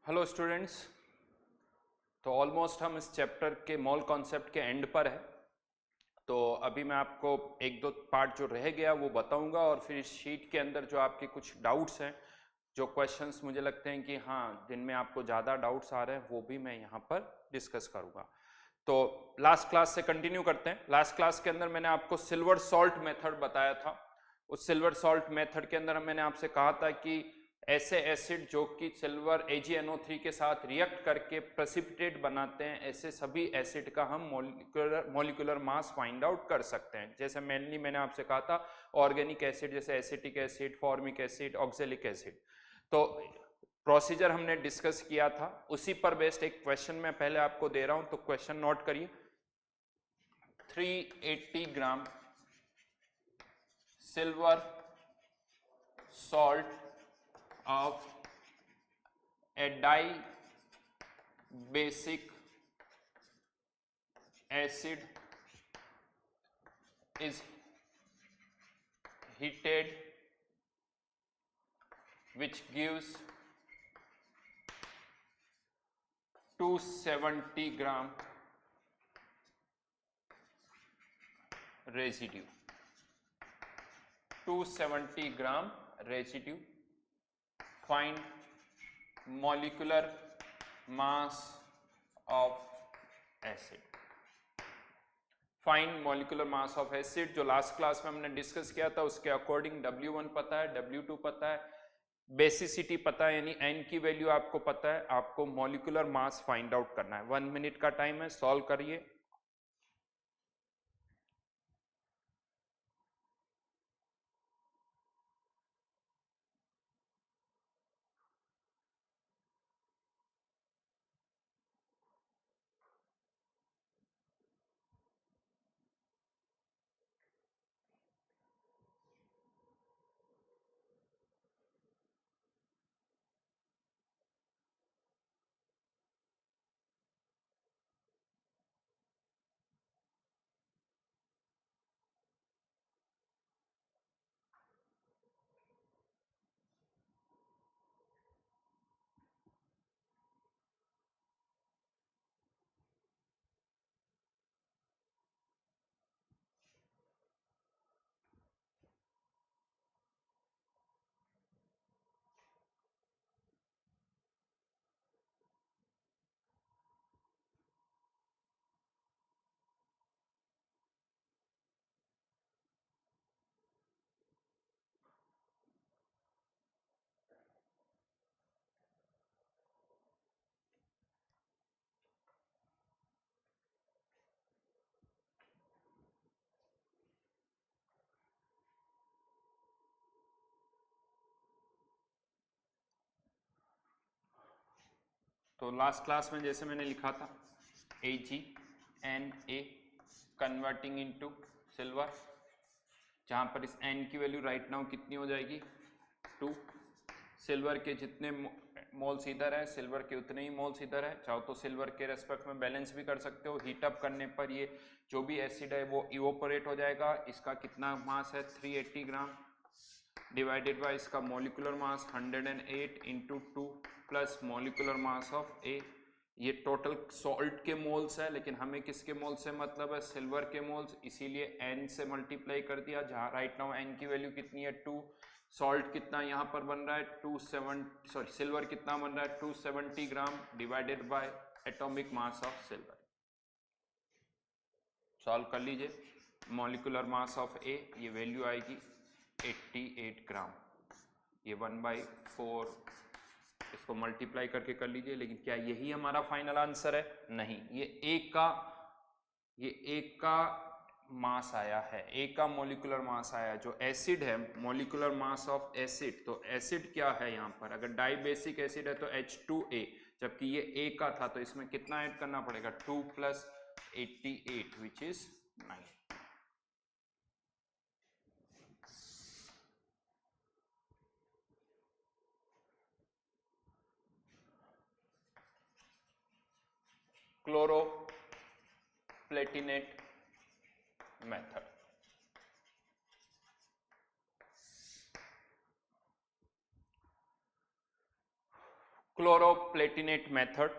Hello students. तो almost हम इस चैप्टर के मोल कॉन्सेप्ट के एंड पर है। तो अभी मैं आपको एक दो पार्ट जो रह गया वो बताऊंगा और फिर इस शीट के अंदर जो आपके कुछ डाउट्स हैं, जो क्वेश्चंस मुझे लगते हैं कि हाँ जिनमें आपको ज़्यादा डाउट्स आ रहे हैं, वो भी मैं यहाँ पर डिस्कस करूँगा। तो लास्ट क्लास से कंटिन्यू करते हैं। लास्ट क्लास के अंदर मैंने आपको सिल्वर सॉल्ट मेथड बताया था। उस सिल्वर सॉल्ट मेथड के अंदर मैंने आपसे कहा था कि ऐसे एसिड जो कि सिल्वर AgNO3 के साथ रिएक्ट करके प्रेसिपिटेट बनाते हैं, ऐसे सभी एसिड का हम मॉलिक्यूलर मास फाइंड आउट कर सकते हैं। जैसे मेनली मैंने आपसे कहा था ऑर्गेनिक एसिड जैसे acetic acid, formic acid, oxalic acid. तो प्रोसीजर हमने डिस्कस किया था, उसी पर बेस्ड एक क्वेश्चन मैं पहले आपको दे रहा हूं, तो क्वेश्चन नोट करिए। 380 ग्राम silver salt of a dibasic acid is heated, which gives 270 gram residue. 270 gram residue. Find molecular mass of acid. Find molecular mass of acid, जो लास्ट क्लास में हमने डिस्कस किया था उसके अकॉर्डिंग W1 पता है, W2 पता है, बेसिसिटी पता है, यानी N की वैल्यू आपको पता है। आपको मॉलिक्यूलर मास फाइंड आउट करना है। 1 मिनट का टाइम है, सॉल्व करिए। तो लास्ट क्लास में जैसे मैंने लिखा था AgNA कन्वर्टिंग इनटू सिल्वर, जहां पर इस N की वैल्यू राइट नाउ कितनी हो जाएगी 2। सिल्वर के जितने मोल्स इधर है, सिल्वर के उतने ही मोल्स इधर है। चाहो तो सिल्वर के रेस्पेक्ट में बैलेंस भी कर सकते हो। हीट अप करने पर ये जो भी एसिड है वो इवोपोरेट हो जाएगा। इसका कितना मास है 380 ग्राम, डिवाइडेड बाय इसका molecular mass 108 into 2 plus molecular mass of A। ये टोटल सॉल्ट के मोल्स है, लेकिन हमें किसके मोल्स से मतलब है, सिल्वर के मोल्स, इसीलिए N से मल्टीप्लाई कर दिया। जहां राइट नाउ N की वैल्यू कितनी है 2। सॉल्ट कितना यहाँ पर बन रहा है सिल्वर कितना बन रहा है 270 gram divided by atomic mass of silver. Solve कर लीजिए। मॉलिक्यूलर मास ऑफ A, ये वैल्यू आएगी 88 ग्राम। ये 1/4, इसको मल्टीप्लाई करके कर लीजिए। लेकिन क्या यही हमारा फाइनल आंसर है? नहीं, ये एक का मास आया है, ए का मॉलिक्यूलर मास आया है। जो एसिड है, मॉलिक्यूलर मास ऑफ एसिड, तो एसिड क्या है यहाँ पर, अगर डाइबेसिक एसिड है तो H2A, जबकि ये ए का था तो इसमें कितना ऐड करना पड़ेगा 2 + 88 which is 9। Chloroplatinate method. Chloroplatinate method,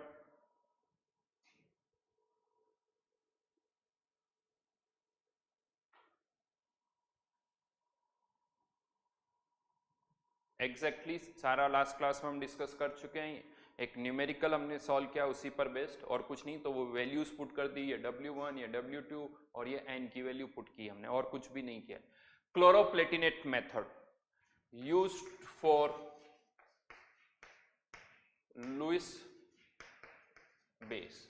exactly सारा लास्ट क्लास में हम डिस्कस कर चुके हैं। एक न्यूमेरिकल हमने सॉल्व किया उसी पर बेस्ड, और कुछ नहीं, तो वो वैल्यूज पुट कर दी, ये W1 ये W2 और ये N की वैल्यू पुट की हमने, और कुछ भी नहीं किया। Chloroplatinate method used for Lewis base,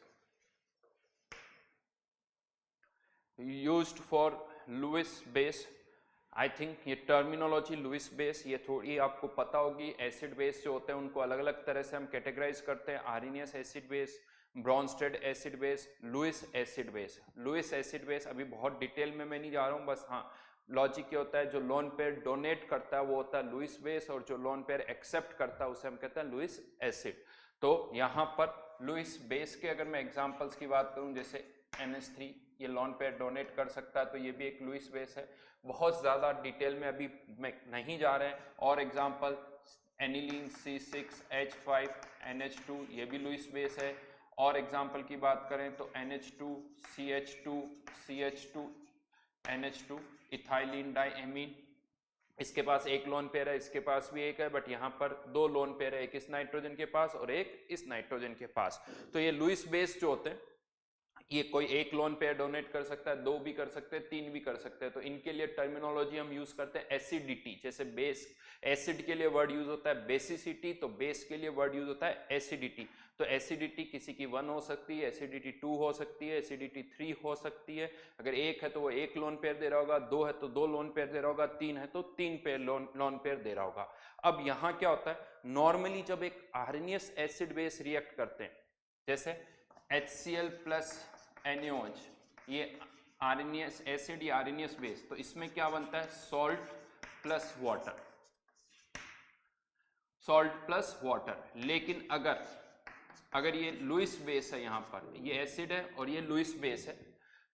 used for Lewis base. I think ये टर्मिनोलॉजी लुईस बेस ये थोड़ी आपको पता होगी। एसिड बेस जो होते हैं उनको अलग अलग तरह से हम कैटेगराइज करते हैं, Arrhenius acid base, Bronsted acid base, Lewis acid base. Lewis acid base अभी बहुत डिटेल में मैं नहीं जा रहा हूँ, बस हाँ लॉजिक ये होता है, जो लोन पेयर डोनेट करता है वो होता है लुईस बेस, और जो लोन पेयर एक्सेप्ट करता है उसे हम कहते हैं लुईस एसिड। तो यहाँ पर लुईस बेस के अगर मैं एग्जाम्पल्स की बात करूँ, जैसे NH3 ये लोन पेयर डोनेट कर सकता है, तो ये भी एक लुईस बेस है। बहुत ज़्यादा डिटेल में अभी मैं नहीं जा रहे हैं। और एग्जाम्पल एनिलीन C6H5NH2 ये भी लुईस बेस है। और एग्जाम्पल की बात करें तो NH2 CH2 NH2 ethylene diamine, इसके पास एक लोन पेयर है, इसके पास भी एक है, बट यहाँ पर दो लोन पेयर है, एक इस नाइट्रोजन के पास और एक इस नाइट्रोजन के पास। तो ये लुईस बेस जो होते हैं ये कोई एक लोन पेयर डोनेट कर सकता है, दो भी कर सकते हैं, तीन भी कर सकते हैं। तो इनके लिए टर्मिनोलॉजी हम यूज करते हैं एसिडिटी। जैसे बेस एसिड के लिए वर्ड यूज होता है बेसिसिटी, तो बेस के लिए वर्ड यूज होता है एसिडिटी। तो एसिडिटी किसी की 1 हो सकती है, एसिडिटी 2 हो सकती है, एसिडिटी 3 हो सकती है। अगर एक है तो वो एक लोन पेयर दे रहा होगा, दो है तो दो लोन पेयर दे रहा होगा, तीन है तो तीन पेयर लोन पेयर दे रहा होगा। अब यहाँ क्या होता है, नॉर्मली जब एक आर्सेनियस एसिड बेस रिएक्ट करते हैं, जैसे HCl प्लस NaOH, ये आर्सेनियस एसिड या आर्सेनियस बेस, तो इसमें क्या बनता है, salt plus water, salt plus water. लेकिन अगर ये लुईस बेस है, यहाँ पर ये एसिड है और ये लुईस बेस है,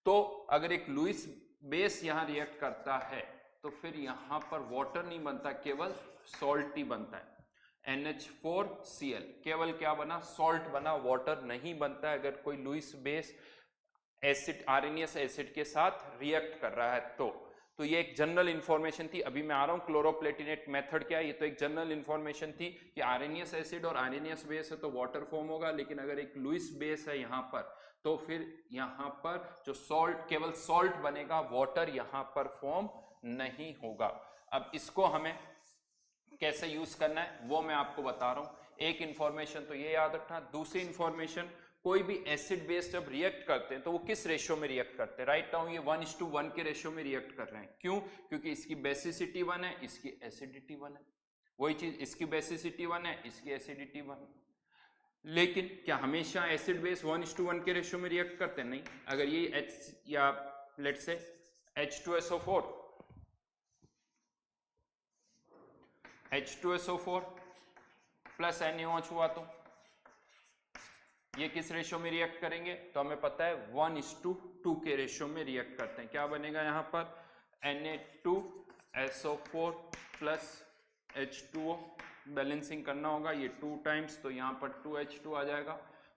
तो अगर एक लुईस बेस यहाँ रिएक्ट करता है तो फिर यहाँ पर वाटर नहीं बनता, केवल सॉल्ट ही बनता है। NH4Cl केवल क्या बना, सॉल्ट बना, वाटर नहीं बनता है अगर कोई लुईस बेस एसिड आर्सेनियस एसिड के साथ रिएक्ट कर रहा है तो ये एक जनरल इंफॉर्मेशन थी। अभी मैं आ रहा हूं क्लोरोप्लेटिनेट मेथड क्या है, ये तो एक जनरल इंफॉर्मेशन थी कि आर्सेनियस एसिड और आर्सेनियस बेस है तो वाटर फॉर्म होगा, लेकिन अगर एक लुईस बेस है यहाँ पर तो फिर यहाँ पर जो सॉल्ट, केवल सॉल्ट बनेगा, वाटर यहाँ पर फॉर्म नहीं होगा। अब इसको हमें कैसे यूज करना है वो मैं आपको बता रहा हूं। एक इंफॉर्मेशन तो ये याद रखना, दूसरी इंफॉर्मेशन, कोई भी एसिड बेस जब रिएक्ट करते हैं तो वो किस रेशियो में रिएक्ट करते हैं। राइट नाउ ये 1:1 के रेशियो में रिएक्ट कर रहे हैं। क्यों? क्योंकि इसकी बेसिसिटी 1 है, इसकी एसिडिटी 1 है। वही चीज, इसकी बेसिसिटी 1 है, इसकी एसिडिटी 1 है। लेकिन क्या हमेशा एसिड बेस 1:1 के रेशियो में रिएक्ट करते हैं? नहीं। अगर ये H या let's say H2SO4 plus NaOH हुआ तो ये किस रेशियो में रिएक्ट करेंगे? तो हमें पता है 1:2 के रेशियो में रिएक्ट करते हैं। क्या बनेगा यहाँ पर, Na2SO4 प्लस H2O, बैलेंसिंग करना होगा, ये 2 टाइम्स, तो यहाँ पर 2H2 आ जाएगा।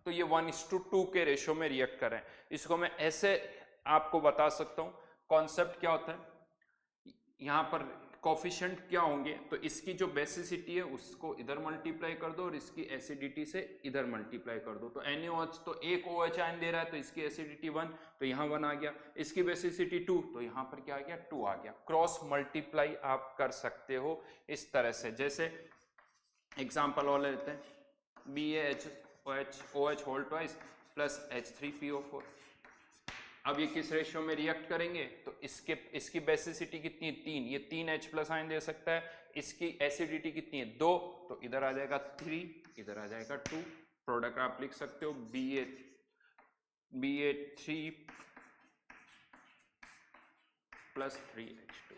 तो ये 1:2 के रेशियो में रिएक्ट कर रहे हैं। इसको मैं ऐसे आपको बता सकता हूँ, कॉन्सेप्ट क्या होता है, यहाँ पर कोफिशिएंट क्या होंगे, तो इसकी जो बेसिसिटी है उसको इधर मल्टीप्लाई कर दो और इसकी एसिडिटी से इधर मल्टीप्लाई कर दो। तो NaOH तो एक OH आयन दे रहा है तो इसकी एसिडिटी 1, तो यहाँ 1 आ गया, इसकी बेसिसिटी 2, तो यहाँ पर क्या आ गया, 2 आ गया। क्रॉस मल्टीप्लाई आप कर सकते हो इस तरह से। जैसे एग्जाम्पल और लेते हैं, BaHOH whole twice plus H3PO4। अब ये किस रेशियो में रिएक्ट करेंगे, तो इसकी बेसिसिटी कितनी है, 3, ये 3H प्लस आयन दे सकता है। इसकी एसिडिटी कितनी है, 2, तो इधर आ जाएगा 3, इधर आ जाएगा 2। प्रोडक्ट आप लिख सकते हो Ba3 प्लस 3H2।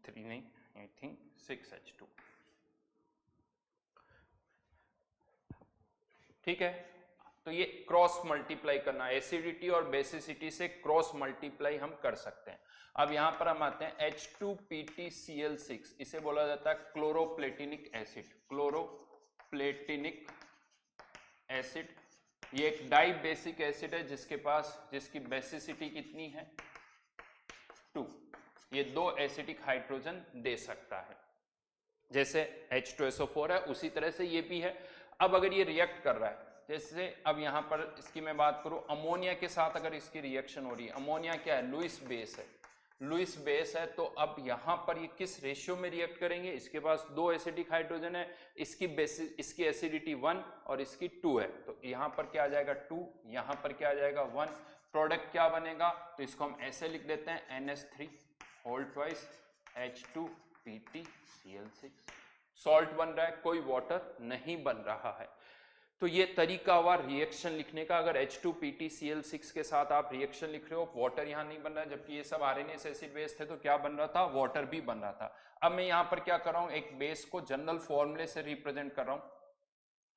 थ्री नहीं, आई थिंक 6H2। ठीक है, तो ये क्रॉस मल्टीप्लाई करना, एसिडिटी और बेसिसिटी से क्रॉस मल्टीप्लाई हम कर सकते हैं। अब यहां पर हम आते हैं H2PtCl6, इसे बोला जाता है क्लोरोप्लेटिनिक एसिड, क्लोरोप्लेटिनिक एसिड। ये एक डाई बेसिक एसिड है जिसकी बेसिसिटी कितनी है 2। ये 2 एसिडिक हाइड्रोजन दे सकता है, जैसे H2SO4 है उसी तरह से ये भी है। अब अगर ये रिएक्ट कर रहा है, जैसे अब यहां पर इसकी मैं बात करूं, अमोनिया के साथ अगर इसकी रिएक्शन हो रही है, अमोनिया क्या है, लुईस बेस है, लुईस बेस है, तो अब यहां पर ये किस रेशियो में रिएक्ट करेंगे, इसके पास 2 एसिडिक हाइड्रोजन है, इसकी एसिडिटी 1 और इसकी 2 है, तो यहां पर क्या आ जाएगा 2, यहां पर क्या आ जाएगा 1, प्रोडक्ट क्या बनेगा, तो इसको हम ऐसे लिख देते हैं NH3 whole twice H2PtCl6, salt बन रहा है, कोई वाटर नहीं बन रहा है। तो ये तरीकावार रिएक्शन लिखने का, अगर H2PtCl6 के साथ आप रिएक्शन लिख रहे हो, वाटर यहाँ नहीं बन रहा है, जबकि ये सब RNase एसिड बेस थे, तो क्या बन रहा था, वाटर भी बन रहा था। अब मैं यहाँ पर क्या कर रहा हूँ, एक बेस को जनरल फॉर्मूले से रिप्रेजेंट कर रहा हूँ।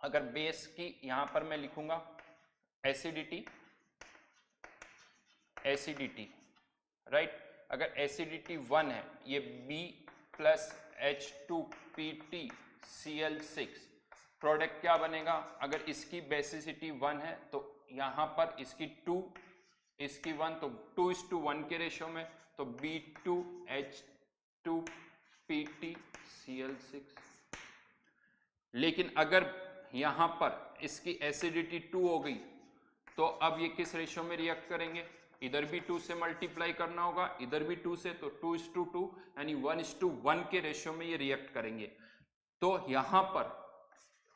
अगर बेस की यहाँ पर मैं लिखूंगा एसिडिटी, राइट, अगर एसिडिटी 1 है, ये B प्लस H2PtCl6, प्रोडक्ट क्या बनेगा, अगर इसकी बेसिसिटी 1 है तो यहां पर इसकी 2, इसकी 1, तो 2:1 के रेशियो में, तो B2H2PtCl6। लेकिन अगर यहां पर इसकी एसिडिटी 2 हो गई, तो अब ये किस रेशियो में रिएक्ट करेंगे, इधर भी 2 से मल्टीप्लाई करना होगा, इधर भी 2 से, तो 2:2 यानी 1:1 के रेशियो में ये रिएक्ट करेंगे। तो यहां पर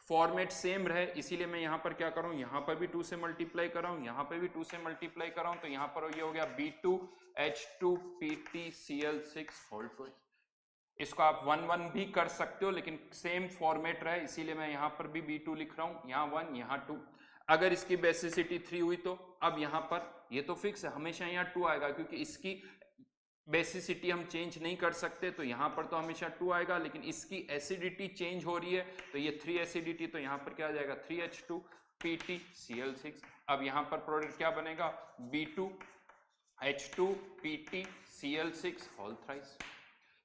फॉर्मेट सेम रहे, इसीलिए मैं यहां पर क्या कर रहा हूं, यहां पर भी 2 से मल्टीप्लाई कर रहा हूं, यहां पर भी 2 से मल्टीप्लाई कर रहा हूं, तो यहां पर ये हो गया B2H2PtCl6 होल ट्वाइस। इसको आप 1 भी कर सकते हो, लेकिन सेम फॉर्मेट रहे, इसीलिए मैं यहां पर भी B2 लिख रहा हूं, यहां 1 यहां 2। अगर इसकी बेसिसिटी 3 हुई, तो अब यहां पर ये तो फिक्स है, हमेशा यहां 2 आएगा, क्योंकि इसकी बेसिसिटी हम चेंज नहीं कर सकते, तो यहां पर तो हमेशा 2 आएगा, लेकिन इसकी एसिडिटी चेंज हो रही है, तो ये 3 एसिडिटी, तो यहां पर क्या आ जाएगा 3H2PtCl6। अब यहां पर प्रोडक्ट क्या बनेगा, B2H2PtCl6 होल थ्राइस,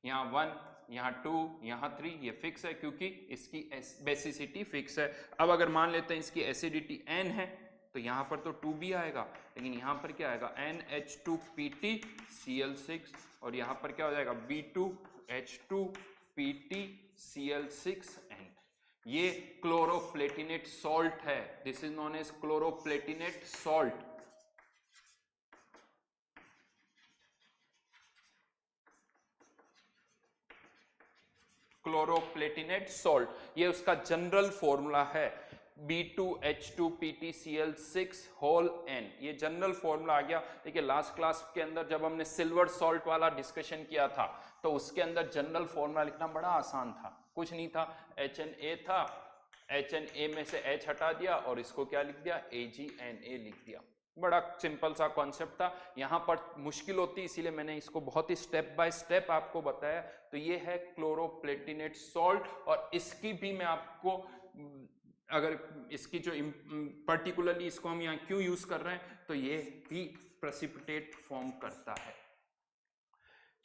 यहाँ 1 यहाँ 2 यहाँ 3, ये फिक्स है क्योंकि इसकी बेसिसिटी फिक्स है। अब अगर मान लेते हैं इसकी एसिडिटी n है, तो यहाँ पर तो 2 भी आएगा, लेकिन यहाँ पर क्या आएगा NH2PtCl6, और यहाँ पर क्या हो जाएगा B2H2PtCl6n। ये क्लोरोप्लेटिनेट सॉल्ट है, this is known as chloroplatinate salt. Chloroplatinate salt, ये उसका जनरल फॉर्मूला है, B2H2PtCl6 होल n, ये जनरल फॉर्मूला आ गया। देखिए लास्ट क्लास के अंदर जब हमने सिल्वर सॉल्ट वाला डिस्कशन किया था, तो उसके अंदर जनरल फॉर्मूला लिखना बड़ा आसान था, कुछ नहीं था, HNA था, HNA में से H हटा दिया और इसको क्या लिख दिया, AgNA लिख दिया, बड़ा सिंपल सा कॉन्सेप्ट था। यहाँ पर मुश्किल होती, इसीलिए मैंने इसको बहुत ही स्टेप बाय स्टेप आपको बताया। तो ये है क्लोरोप्लेटिनेट सॉल्ट, और इसकी भी मैं आपको, अगर इसकी जो पर्टिकुलरली इसको हम यहाँ क्यों यूज कर रहे हैं, तो ये भी प्रेसिपिटेट फॉर्म करता है।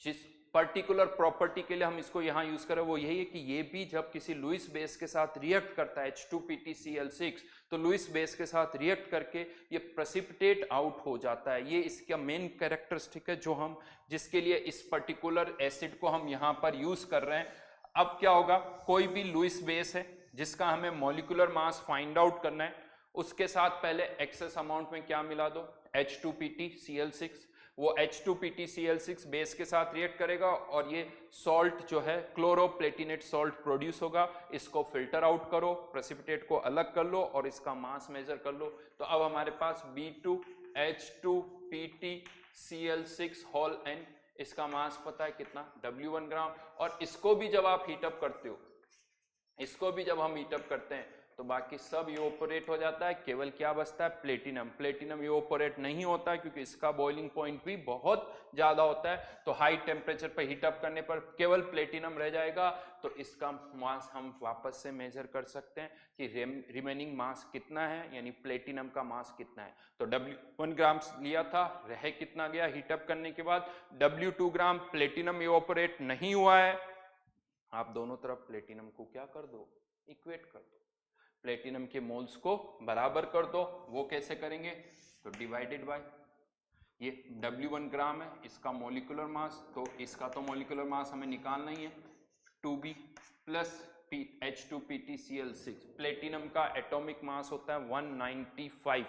जिस पर्टिकुलर प्रॉपर्टी के लिए हम इसको यहाँ यूज करें वो यही है कि ये भी जब किसी लुईस बेस के साथ रिएक्ट करता है H2PtCl6, तो लुईस बेस के साथ रिएक्ट करके ये प्रेसिपिटेट आउट हो जाता है। ये इसका मेन कैरेक्टरिस्टिक है जो हम, जिसके लिए इस पर्टिकुलर एसिड को हम यहाँ पर यूज कर रहे हैं। अब क्या होगा, कोई भी लुईस बेस है जिसका हमें मॉलिक्यूलर मास फाइंड आउट करना है, उसके साथ पहले एक्सेस अमाउंट में क्या मिला दो, H2PtCl6, वो H2PtCl6 बेस के साथ रिएक्ट करेगा और ये सॉल्ट जो है क्लोरोप्लेटिनेट सॉल्ट प्रोड्यूस होगा। इसको फिल्टर आउट करो, प्रेसिपिटेट को अलग कर लो और इसका मास मेजर कर लो। तो अब हमारे पास B2H2PtCl6 होल n, इसका मास पता है कितना, W1 ग्राम। और इसको भी जब आप हीटअप करते हो, इसको भी जब हम हीटअप करते हैं तो बाकी सब इवोपोरेट हो जाता है, केवल क्या बचता है, प्लेटिनम। प्लेटिनम इवोपोरेट नहीं होता है क्योंकि इसका बॉइलिंग पॉइंट भी बहुत ज्यादा होता है, तो हाई टेम्परेचर पर हीट अप करने पर केवल प्लेटिनम रह जाएगा। तो इसका मास हम वापस से मेजर कर सकते हैं कि रिमेनिंग मास कितना है, यानी प्लेटिनम का मास कितना है। तो W1 ग्राम लिया था, रह कितना गया हीट अप करने के बाद, W2 ग्राम प्लेटिनम इवोपोरेट नहीं हुआ है। आप दोनों तरफ प्लेटिनम को क्या कर दो, इक्वेट कर दो, प्लेटिनम के मोल्स को बराबर कर दो। वो कैसे करेंगे, तो डिवाइडेड बाय ये W1 ग्राम है, इसका मोलिकुलर मास, तो इसका तो मोलिकुलर मास हमें निकालना ही है, 2B प्लस H2PtCl6। प्लेटिनम का एटॉमिक मास होता है 195,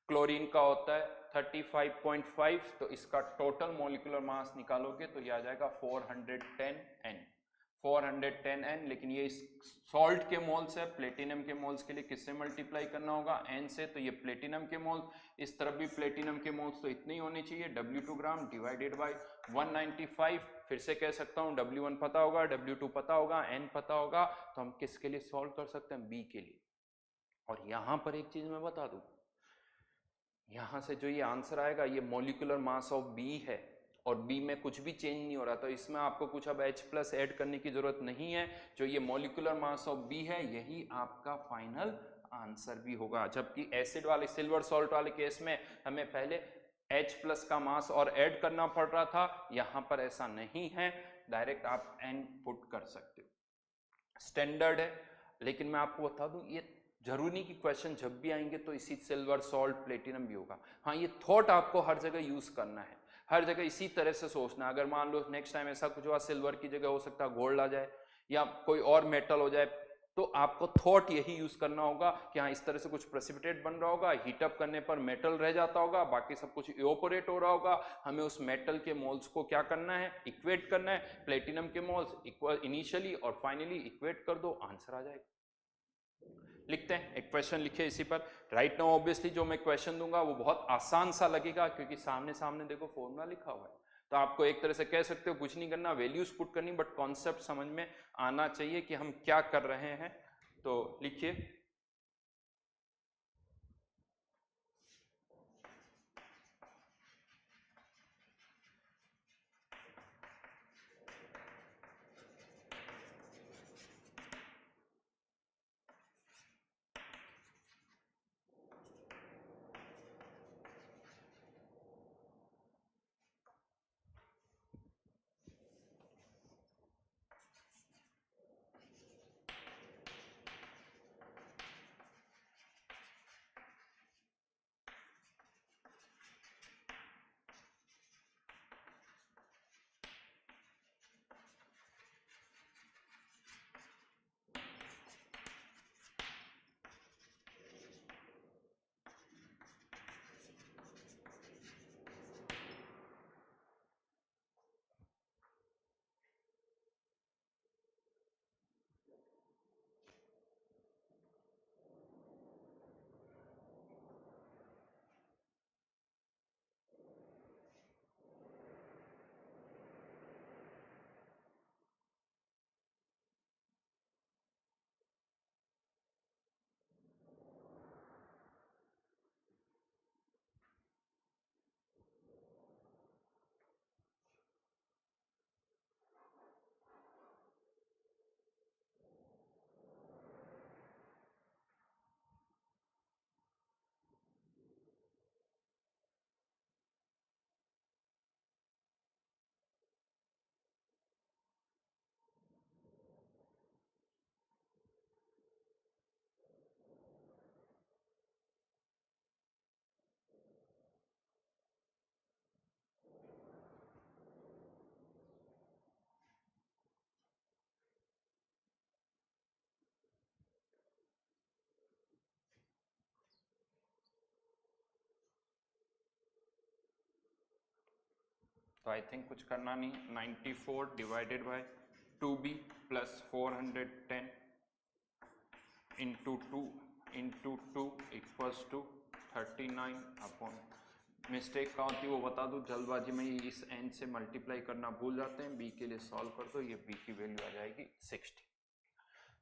क्लोरीन का होता है 35.5, तो इसका टोटल मोलिकुलर मास निकालोगे तो ये आ जाएगा 410N, 410N। लेकिन ये सॉल्ट के मोल्स है, प्लेटिनम के मोल्स के लिए किससे मल्टीप्लाई करना होगा, N से, तो ये प्लेटिनम के मोल्स, इस तरफ भी प्लेटिनम के मोल्स, तो इतने ही होने चाहिए, W2 ग्राम डिवाइडेड बाय 195। फिर से कह सकता हूँ W1 पता होगा, W2 पता होगा, N पता होगा, तो हम किसके लिए सॉल्व कर सकते हैं, B के लिए। और यहां पर एक चीज मैं बता दूं, यहां से जो ये आंसर आएगा ये मोलिकुलर मास ऑफ बी है, और बी में कुछ भी चेंज नहीं हो रहा, तो इसमें आपको कुछ अब H प्लस ऐड करने की जरूरत नहीं है। जो ये मोलिकुलर मास ऑफ बी है यही आपका फाइनल आंसर भी होगा। जबकि एसिड वाले, सिल्वर सॉल्ट वाले केस में हमें पहले H प्लस का मास और ऐड करना पड़ रहा था, यहां पर ऐसा नहीं है, डायरेक्ट आप N पुट कर सकते हो, स्टैंडर्ड है। लेकिन मैं आपको बता दूं, ये जरूरी नहीं कि क्वेश्चन जब भी आएंगे तो इसी सिल्वर सॉल्ट प्लेटिनम भी होगा। हाँ, ये थॉट आपको हर जगह यूज करना है, हर जगह इसी तरह से सोचना है। अगर मान लो नेक्स्ट टाइम ऐसा कुछ हुआ, सिल्वर की जगह हो सकता है गोल्ड आ जाए या कोई और मेटल हो जाए, तो आपको थॉट यही यूज करना होगा कि हाँ इस तरह से कुछ प्रेसिपिटेट बन रहा होगा, हीटअप करने पर मेटल रह जाता होगा, बाकी सब कुछ इवोपोरेट हो रहा होगा, हमें उस मेटल के मोल्स को क्या करना है, इक्वेट करना है, प्लेटिनम के मोल्स इक्वल इनिशियली और फाइनली इक्वेट कर दो, आंसर आ जाएगा। लिखते हैं, एक क्वेश्चन लिखे इसी पर। राइट नाउ ऑब्वियसली जो मैं क्वेश्चन दूंगा वो बहुत आसान सा लगेगा, क्योंकि सामने सामने देखो फॉर्मूला लिखा हुआ है, तो आपको एक तरह से कह सकते हो कुछ नहीं करना, वैल्यूज पुट करनी, बट कॉन्सेप्ट समझ में आना चाहिए कि हम क्या कर रहे हैं। तो लिखिए, तो आई थिंक कुछ करना नहीं, 94 divided by 2b plus 410 into two equals to 39 upon, mistake कहाँ होती है वो बता दूं, जल्दबाजी में इस n से मल्टीप्लाई करना भूल जाते हैं, b के लिए सॉल्व कर दो, ये b की वैल्यू आ जाएगी 60।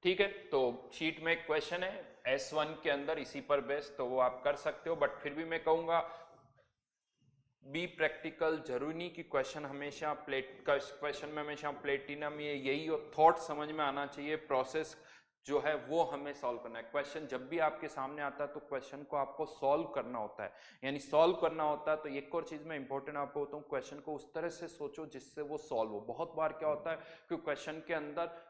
ठीक है, तो शीट में एक क्वेश्चन है S1 के अंदर, इसी पर बेस, तो वो आप कर सकते हो, बट फिर भी मैं कहूंगा बी प्रैक्टिकल। जरूरी नहीं कि क्वेश्चन हमेशा क्वेश्चन में हमेशा प्लेटिनम ये यही थॉट समझ में आना चाहिए, प्रोसेस जो है वो हमें सॉल्व करना है। क्वेश्चन जब भी आपके सामने आता है तो क्वेश्चन को आपको सॉल्व करना होता है, यानी सॉल्व करना होता है। तो एक और चीज मैं इंपॉर्टेंट आपको बताऊं, क्वेश्चन को उस तरह से सोचो जिससे वो सॉल्व हो। बहुत बार क्या होता है कि क्वेश्चन के अंदर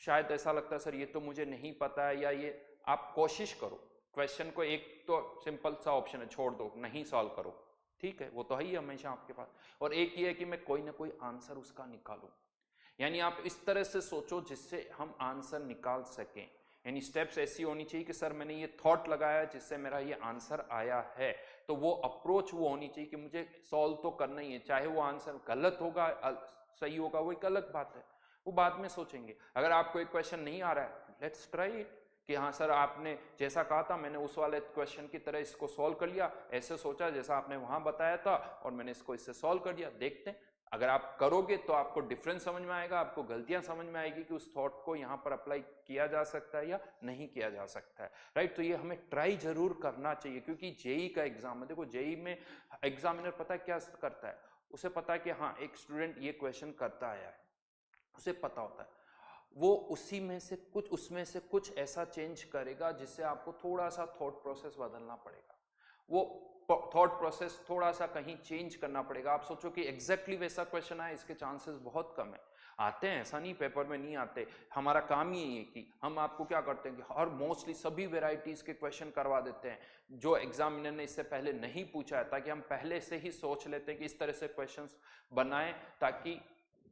शायद ऐसा लगता है सर ये तो मुझे नहीं पता है, या ये आप कोशिश करो क्वेश्चन को, एक तो सिंपल सा ऑप्शन है छोड़ दो, नहीं सॉल्व करो, ठीक है, वो तो है ही हमेशा आपके पास। और एक ये है कि मैं कोई ना कोई आंसर उसका निकालूं, यानी आप इस तरह से सोचो जिससे हम आंसर निकाल सकें। यानी स्टेप्स ऐसी होनी चाहिए कि सर मैंने ये थॉट लगाया जिससे मेरा ये आंसर आया है, तो वो अप्रोच वो होनी चाहिए कि मुझे सॉल्व तो करना ही है, चाहे वो आंसर गलत होगा सही होगा वो एक अलग बात है, वो बाद में सोचेंगे। अगर आपको एक क्वेश्चन नहीं आ रहा है, लेट्स ट्राई इट, कि हाँ सर आपने जैसा कहा था मैंने उस वाले क्वेश्चन की तरह इसको सॉल्व कर लिया, ऐसे सोचा जैसा आपने वहां बताया था और मैंने इसको इससे सॉल्व कर दिया, देखते हैं। अगर आप करोगे तो आपको डिफरेंस समझ में आएगा, आपको गलतियां समझ में आएगी कि उस थॉट को यहाँ पर अप्लाई किया जा सकता है या नहीं किया जा सकता है, राइट। तो ये हमें ट्राई जरूर करना चाहिए, क्योंकि जेई का एग्जाम है, देखो जेई में एग्जामिनर पता है क्या करता है, उसे पता है कि हाँ एक स्टूडेंट ये क्वेश्चन करता आया है, उसे पता होता है, वो उसी में से कुछ उसमें से कुछ ऐसा चेंज करेगा जिससे आपको थोड़ा सा थॉट प्रोसेस बदलना पड़ेगा, वो थॉट प्रोसेस थोड़ा सा कहीं चेंज करना पड़ेगा। आप सोचो कि एग्जैक्टली वैसा क्वेश्चन आए, इसके चांसेस बहुत कम है। आते हैं, ऐसा नहीं पेपर में नहीं आते, हमारा काम ही है कि हम आपको क्या करते हैं कि हर मोस्टली सभी वेराइटीज के क्वेश्चन करवा देते हैं जो एग्जामिनर ने इससे पहले नहीं पूछा है, ताकि हम पहले से ही सोच लेते हैं कि इस तरह से क्वेश्चन बनाएं, ताकि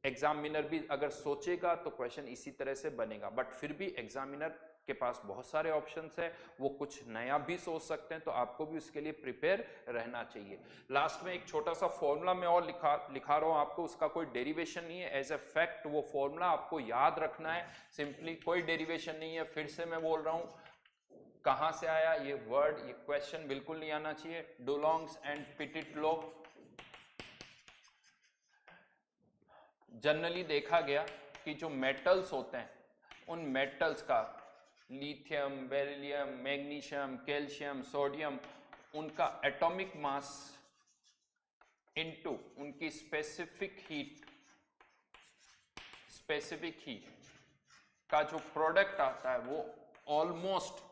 एग्जामिनर भी अगर सोचेगा तो क्वेश्चन इसी तरह से बनेगा। बट फिर भी एग्जामिनर के पास बहुत सारे ऑप्शंस है, वो कुछ नया भी सोच सकते हैं, तो आपको भी उसके लिए प्रिपेयर रहना चाहिए। लास्ट में एक छोटा सा फॉर्मूला मैं और लिखा रहा हूं आपको, उसका कोई डेरिवेशन नहीं है, एज ए फैक्ट वो फॉर्मूला आपको याद रखना है, सिंपली कोई डेरिवेशन नहीं है। फिर से मैं बोल रहा हूं, कहां से आया ये वर्ड, ये क्वेश्चन बिल्कुल नहीं आना चाहिए। डुलोंग्स एंड पिटिट लो, जनरली देखा गया कि जो मेटल्स होते हैं उन मेटल्स का lithium, beryllium, magnesium, calcium, sodium, उनका एटॉमिक मास इनटू उनकी स्पेसिफिक हीट का जो प्रोडक्ट आता है वो ऑलमोस्ट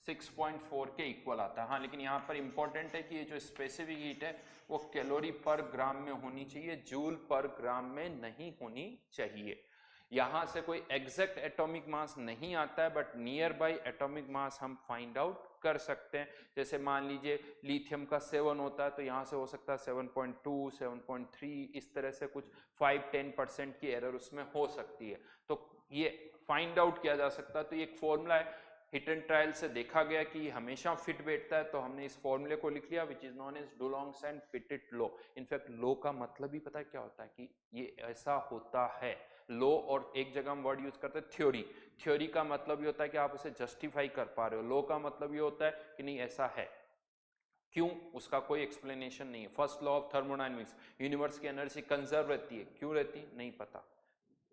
6.4 के इक्वल आता है। हाँ, लेकिन यहाँ पर इंपॉर्टेंट है कि ये जो स्पेसिफिक हीट है वो कैलोरी पर ग्राम में होनी चाहिए, जूल पर ग्राम में नहीं होनी चाहिए। यहाँ से कोई एग्जैक्ट एटॉमिक मास नहीं आता है, but near by atomic mass हम फाइंड आउट कर सकते हैं। जैसे मान लीजिए लिथियम का 7 होता है, तो यहाँ से हो सकता है 7.2, 7.3, इस तरह से कुछ 5-10% की एरर उसमें हो सकती है, तो ये फाइंड आउट किया जा सकता है। तो ये एक फॉर्मूला है, हिट एंड ट्रायल से देखा गया कि हमेशा फिट बैठता है, तो हमने इस फॉर्मूले को लिख लिया, which is known as Dulong's and Petit law. In fact law का मतलब ही पता है क्या होता है, कि ये ऐसा होता है। लो और एक जगह हम वर्ड यूज करते हैं थ्योरी, थ्योरी का मतलब ये होता है कि आप उसे जस्टिफाई कर पा रहे हो, लो का मतलब ये होता है कि नहीं ऐसा है, क्यों, उसका कोई एक्सप्लेनेशन नहीं है। First law of thermodynamics, universe की एनर्जी कंजर्व रहती है, क्यों रहती नहीं पता,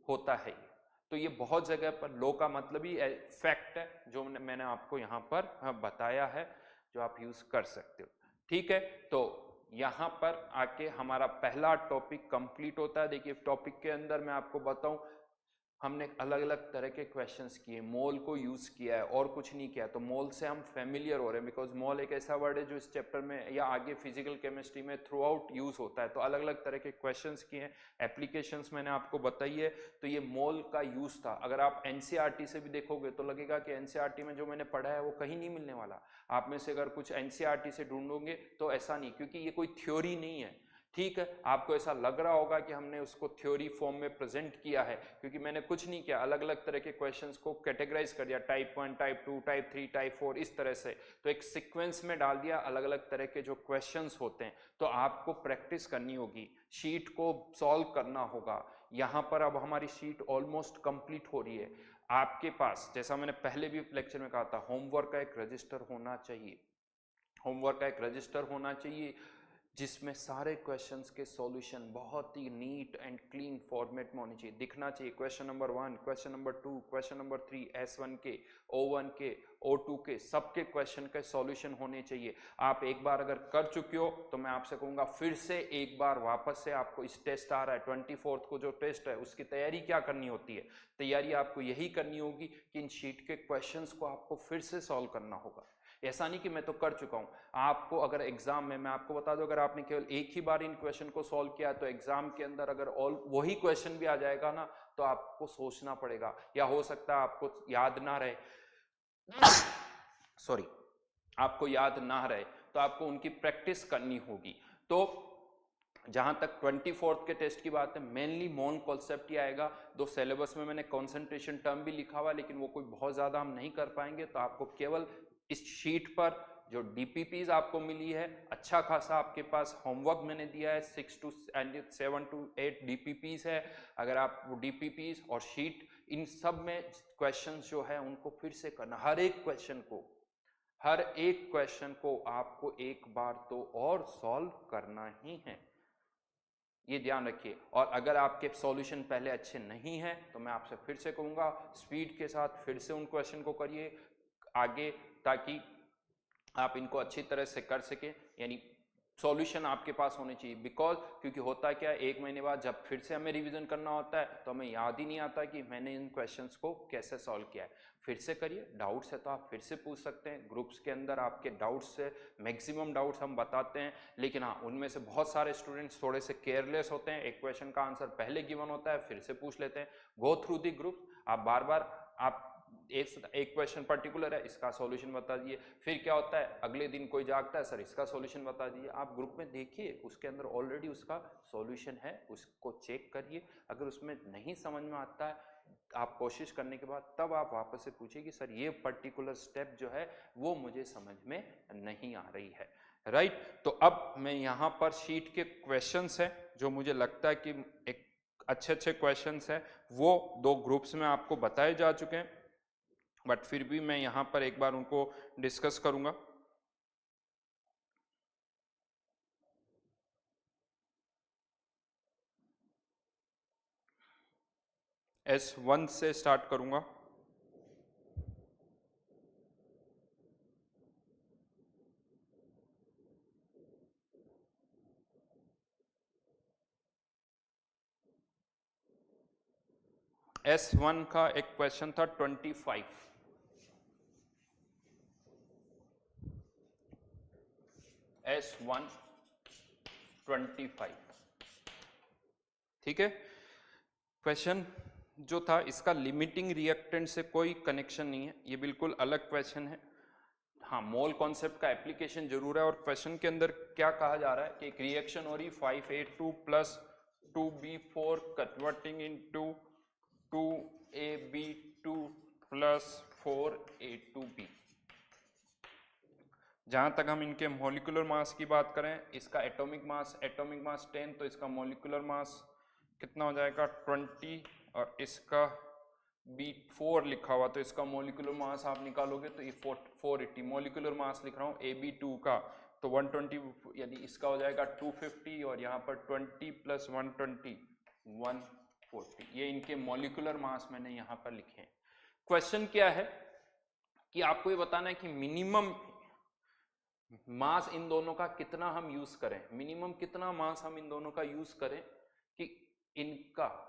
होता है ये। तो ये बहुत जगह पर लो का मतलब ही फैक्ट है, जो मैंने आपको यहाँ पर बताया है, जो आप यूज कर सकते हो। ठीक है, तो यहाँ पर आके हमारा पहला टॉपिक कंप्लीट होता है। देखिए टॉपिक के अंदर मैं आपको बताऊं, हमने अलग अलग तरह के क्वेश्चंस किए, मोल को यूज किया है और कुछ नहीं किया। तो मोल से हम फेमिलियर हो रहे हैं, बिकॉज मोल एक ऐसा वर्ड है जो इस चैप्टर में या आगे फिजिकल केमिस्ट्री में थ्रू आउट यूज होता है। तो अलग अलग तरह के क्वेश्चंस किए हैं, एप्लीकेशंस मैंने आपको बताई है। तो ये मोल का यूज था। अगर आप एनसीईआरटी से भी देखोगे तो लगेगा कि एनसीईआरटी में जो मैंने पढ़ा है वो कहीं नहीं मिलने वाला। आप में से अगर कुछ एनसीईआरटी से ढूंढोगे तो ऐसा नहीं, क्योंकि ये कोई थ्योरी नहीं है। ठीक है, आपको ऐसा लग रहा होगा कि हमने उसको थ्योरी फॉर्म में प्रेजेंट किया है, क्योंकि मैंने कुछ नहीं किया, अलग अलग तरह के क्वेश्चंस को कैटेगराइज कर दिया, टाइप 1, टाइप 2, टाइप 3, टाइप 4, इस तरह से। तो एक सीक्वेंस में डाल दिया अलग अलग तरह के जो क्वेश्चंस होते हैं। तो आपको प्रैक्टिस करनी होगी, शीट को सॉल्व करना होगा। यहाँ पर अब हमारी शीट ऑलमोस्ट कंप्लीट हो रही है। आपके पास, जैसा मैंने पहले भी लेक्चर में कहा था, होमवर्क का एक रजिस्टर होना चाहिए, होमवर्क का एक रजिस्टर होना चाहिए, जिसमें सारे क्वेश्चंस के सॉल्यूशन बहुत ही नीट एंड क्लीन फॉर्मेट में होने चाहिए, दिखना चाहिए। Question number 1, question number 2, question number 3, S1 के, O1 के, O2 के, सबके क्वेश्चन के सॉल्यूशन होने चाहिए। आप एक बार अगर कर चुके हो तो मैं आपसे कहूंगा फिर से एक बार वापस से आपको इस टेस्ट आ रहा है 24 को जो टेस्ट है उसकी तैयारी क्या करनी होती है, तैयारी आपको यही करनी होगी कि इन शीट के क्वेश्चंस को आपको फिर से सॉल्व करना होगा। ऐसा नहीं कि मैं तो कर चुका हूं, आपको अगर एग्जाम में, मैं आपको बता दूं, अगर आपने केवल एक ही बार इन क्वेश्चन को सॉल्व किया तो एग्जाम के अंदर अगर ऑल वही क्वेश्चन भी आ जाएगा ना तो आपको सोचना पड़ेगा, या हो सकता है आपको याद ना रहे सॉरी, आपको याद ना रहे तो आपको उनकी प्रैक्टिस करनी होगी। तो जहां तक 24th के टेस्ट की बात है, मेनली मोल कॉन्सेप्ट ही आएगा। दो सिलेबस में मैंने कंसंट्रेशन टर्म भी लिखा हुआ, लेकिन वो कोई बहुत ज्यादा हम नहीं कर पाएंगे, तो आपको केवल इस शीट पर जो डीपीपीज आपको मिली है, अच्छा खासा आपके पास होमवर्क मैंने दिया है, 7 to 8 डीपीपीज है। अगर आप वो डीपीपीज और शीट इन सब में क्वेश्चंस जो है उनको फिर से करना, हर एक क्वेश्चन को आपको एक बार तो और सॉल्व करना ही है, ये ध्यान रखिए। और अगर आपके सॉल्यूशन पहले अच्छे नहीं हैं तो मैं आपसे फिर से कहूंगा स्पीड के साथ फिर से उन क्वेश्चन को करिए आगे, ताकि आप इनको अच्छी तरह से कर सकें, यानी सॉल्यूशन आपके पास होने चाहिए। बिकॉज क्योंकि होता क्या है, एक महीने बाद जब फिर से हमें रिवीजन करना होता है तो हमें याद ही नहीं आता कि मैंने इन क्वेश्चंस को कैसे सॉल्व किया है। फिर से करिए, डाउट्स है तो आप फिर से पूछ सकते हैं, ग्रुप्स के अंदर आपके डाउट्स से मैक्सिमम डाउट्स हम बताते हैं, लेकिन हाँ उनमें से बहुत सारे स्टूडेंट्स थोड़े से केयरलेस होते हैं, एक क्वेश्चन का आंसर पहले गिवन होता है फिर से पूछ लेते हैं। गो थ्रू दी ग्रुप, आप बार बार आप एक क्वेश्चन पर्टिकुलर है, इसका सॉल्यूशन बता दीजिए, फिर क्या होता है अगले दिन कोई जागता है, सर इसका सॉल्यूशन बता दीजिए, आप ग्रुप में देखिए उसके अंदर ऑलरेडी उसका सॉल्यूशन है, उसको चेक करिए। अगर उसमें नहीं समझ में आता है, आप कोशिश करने के बाद तब आप वापस से पूछिए कि सर ये पर्टिकुलर स्टेप जो है वो मुझे समझ में नहीं आ रही है, राइट। तो अब मैं यहाँ पर शीट के क्वेश्चंस है जो मुझे लगता है कि एक अच्छे क्वेश्चंस है, वो दो ग्रुप्स में आपको बताए जा चुके हैं, बट फिर भी मैं यहां पर एक बार उनको डिस्कस करूंगा। S1 से स्टार्ट करूंगा। S1 का एक क्वेश्चन था 25, S1 25, ठीक है। क्वेश्चन जो था इसका लिमिटिंग रिएक्टेंट से कोई कनेक्शन नहीं है, ये बिल्कुल अलग क्वेश्चन है। हाँ, मोल कॉन्सेप्ट का एप्लीकेशन जरूर है, और क्वेश्चन के अंदर क्या कहा जा रहा है कि एक रिएक्शन हो रही 5A2 plus 2B4 converting into 2AB2 plus 4A2B। जहां तक हम इनके मॉलिक्यूलर मास की बात करें, इसका एटॉमिक मास 10, तो इसका मॉलिक्यूलर मास कितना हो जाएगा 20, और इसका B4 लिखा हुआ तो इसका मॉलिक्यूलर मास आप निकालोगे तो ये 480, मॉलिक्यूलर मास लिख रहा हूँ AB2 का, तो 120, यानी इसका हो जाएगा 250, और यहाँ पर 20 प्लस 120 140, ये इनके मॉलिक्यूलर मास मैंने यहाँ पर लिखे हैं। क्वेश्चन क्या है कि आपको ये बताना है कि मिनिमम मास इन दोनों का कितना हम यूज करें, मिनिमम कितना मास हम इन दोनों का यूज करें कि इनका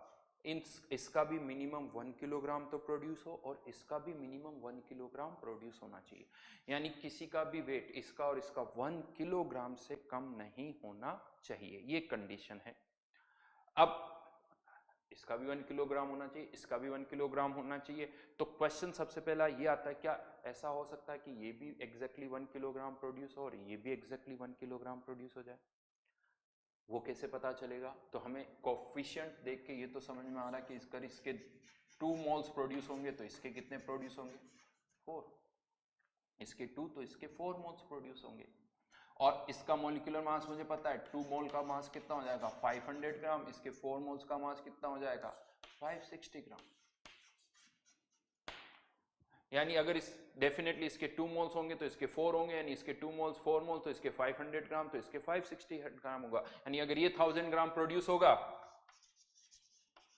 इसका भी मिनिमम 1 किलोग्राम तो प्रोड्यूस हो और इसका भी मिनिमम 1 किलोग्राम प्रोड्यूस होना चाहिए, यानी किसी का भी वेट इसका और इसका 1 किलोग्राम से कम नहीं होना चाहिए, ये कंडीशन है। अब इसका भी 1 किलोग्राम होना चाहिए, इसका भी 1 किलोग्राम होना चाहिए, तो क्वेश्चन सबसे पहला ये आता है क्या ऐसा हो सकता है कि ये भी एग्जैक्टली 1 किलोग्राम प्रोड्यूस हो और ये भी एग्जैक्टली 1 किलोग्राम प्रोड्यूस हो जाए? वो कैसे पता चलेगा? तो हमें कोफिशिएंट देख के ये तो समझ में आ रहा है कि इसके 2 मोल्स प्रोड्यूस होंगे तो इसके कितने प्रोड्यूस होंगे 4, इसके 2 तो इसके 4 मोल्स प्रोड्यूस होंगे, और इसका मॉलिक्यूलर मास मुझे पता है 2 मोल का मास कितना हो जाएगा 500 ग्राम, इसके 4 मोल्स का मास कितना हो जाएगा 560 ग्राम। यानी अगर इस डेफिनेटली इसके 2 मोल्स होंगे तो इसके 4 होंगे, यानी इसके 2 मोल्स 4 मोल तो इसके 500 ग्राम, तो इसके 560 ग्राम होगा। यानी अगर ये 1000 ग्राम प्रोड्यूस होगा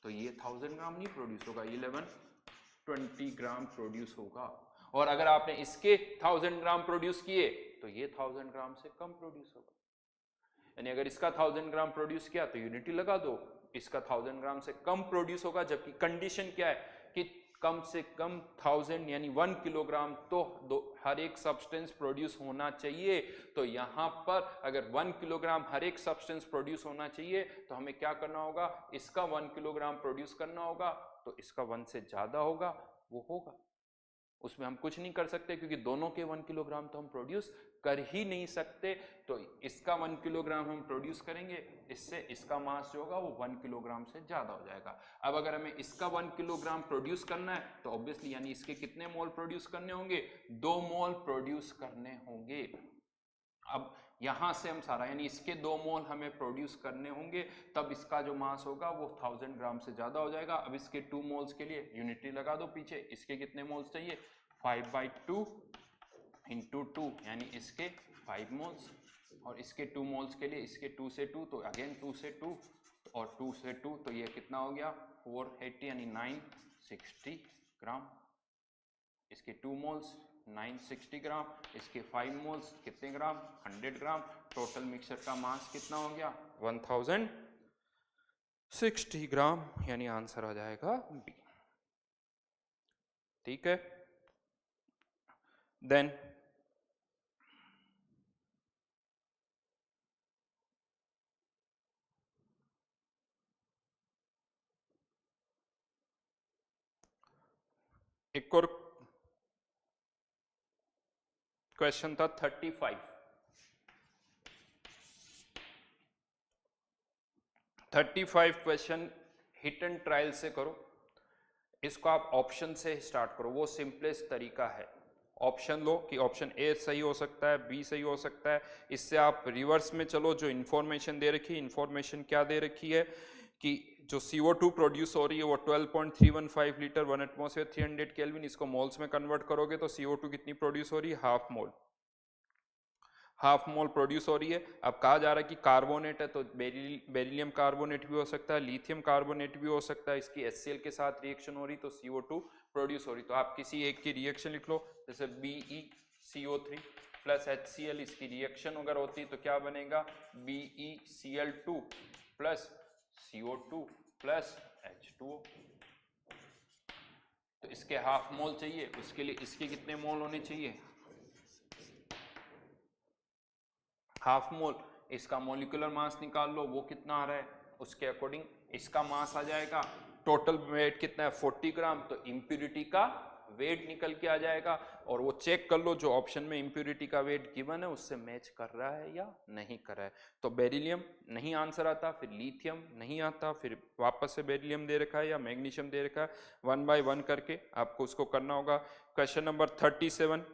तो ये 1000 ग्राम नहीं प्रोड्यूस होगा, 1120 ग्राम प्रोड्यूस होगा। और अगर आपने इसके 1000 ग्राम प्रोड्यूस किए तो ये 1000 ग्राम से कम प्रोड्यूस होगा। यानी अगर इसका 1000 ग्राम प्रोड्यूस किया तो यूनिटी लगा दो, इसका 1000 ग्राम से कम प्रोड्यूस होगा, जबकि कंडीशन क्या है कि कम से कम 1000 यानी 1 किलोग्राम तो हर एक सब्सटेंस प्रोड्यूस होना चाहिए। तो यहाँ पर अगर 1 किलोग्राम हर एक सब्सटेंस प्रोड्यूस होना चाहिए तो हमें क्या करना होगा, इसका 1 किलोग्राम प्रोड्यूस करना होगा, तो इसका 1 से ज्यादा होगा वो होगा, उसमें हम कुछ नहीं कर सकते क्योंकि दोनों के 1 किलोग्राम तो हम प्रोड्यूस कर ही नहीं सकते। तो इसका 1 किलोग्राम हम प्रोड्यूस करेंगे, इससे इसका मास जो होगा वो 1 किलोग्राम से ज्यादा हो जाएगा। अब अगर हमें इसका 1 किलोग्राम प्रोड्यूस करना है तो ऑब्वियसली यानी इसके कितने मोल प्रोड्यूस करने होंगे, 2 मोल प्रोड्यूस करने होंगे। अब यहां से हम सारा यानी इसके 2 मोल हमें प्रोड्यूस करने होंगे, तब इसका जो मास होगा वो 1000 ग्राम से ज्यादा हो जाएगा। अब इसके 2 मोल्स के लिए यूनिटी लगा दो पीछे, इसके कितने मोल्स चाहिए, 5/2 इंटू 2 यानी इसके 5 मोल्स, और इसके 2 मोल्स के लिए इसके 2 से 2 तो अगेन 2 से 2 और 2 से 2 तो ये कितना हो गया 480 यानी 960 ग्राम। इसके 2 मोल्स 960 ग्राम, इसके 5 मोल्स कितने ग्राम 100 ग्राम। टोटल मिक्सचर का मास कितना हो गया 1060 ग्राम, यानी आंसर आ जाएगा बी। ठीक है, देन एक और क्वेश्चन था 35 क्वेश्चन हिट एंड ट्रायल से करो। इसको आप ऑप्शन से स्टार्ट करो, वो सिंपलेस्ट तरीका है। ऑप्शन लो कि ऑप्शन ए सही हो सकता है, बी सही हो सकता है, इससे आप रिवर्स में चलो। जो इन्फॉर्मेशन दे रखी है, इन्फॉर्मेशन क्या दे रखी है कि जो CO2 प्रोड्यूस हो रही है वो 12.315 लीटर 1 एटमॉस्फेयर 300 केल्विन, इसको मोल्स में कन्वर्ट करोगे तो CO2 कितनी प्रोड्यूस हो रही है, हाफ मोल प्रोड्यूस हो रही है। अब कहा जा रहा है कि कार्बोनेट है तो बेरिलियम कार्बोनेट भी हो सकता है, लिथियम कार्बोनेट भी हो सकता है, इसकी HCl के साथ रिएक्शन हो रही तो CO2 प्रोड्यूस हो रही। तो आप किसी एक की रिएक्शन लिख लो, जैसे BeCO3 प्लस HCl, इसकी रिएक्शन अगर होती तो क्या बनेगा BeCl2 plus CO2 plus H2O। तो इसके हाफ मोल चाहिए, उसके लिए इसके कितने मोल होने चाहिए, हाफ मोल। इसका मोलिकुलर मास निकाल लो, वो कितना आ रहा है, उसके अकॉर्डिंग इसका मास आ जाएगा। टोटल वेट कितना है 40 ग्राम, तो इम्प्यूरिटी का वेट निकल के आ जाएगा। और वो चेक कर लो जो ऑप्शन में इम्प्यूरिटी का वेट गिवन है उससे मैच कर रहा है या नहीं कर रहा है। तो बेरिलियम नहीं आंसर आता, फिर लिथियम नहीं आता, फिर वापस से बेरिलियम दे रखा है या मैग्नीशियम दे रखा है। 1 बाय 1 करके आपको उसको करना होगा। क्वेश्चन नंबर 37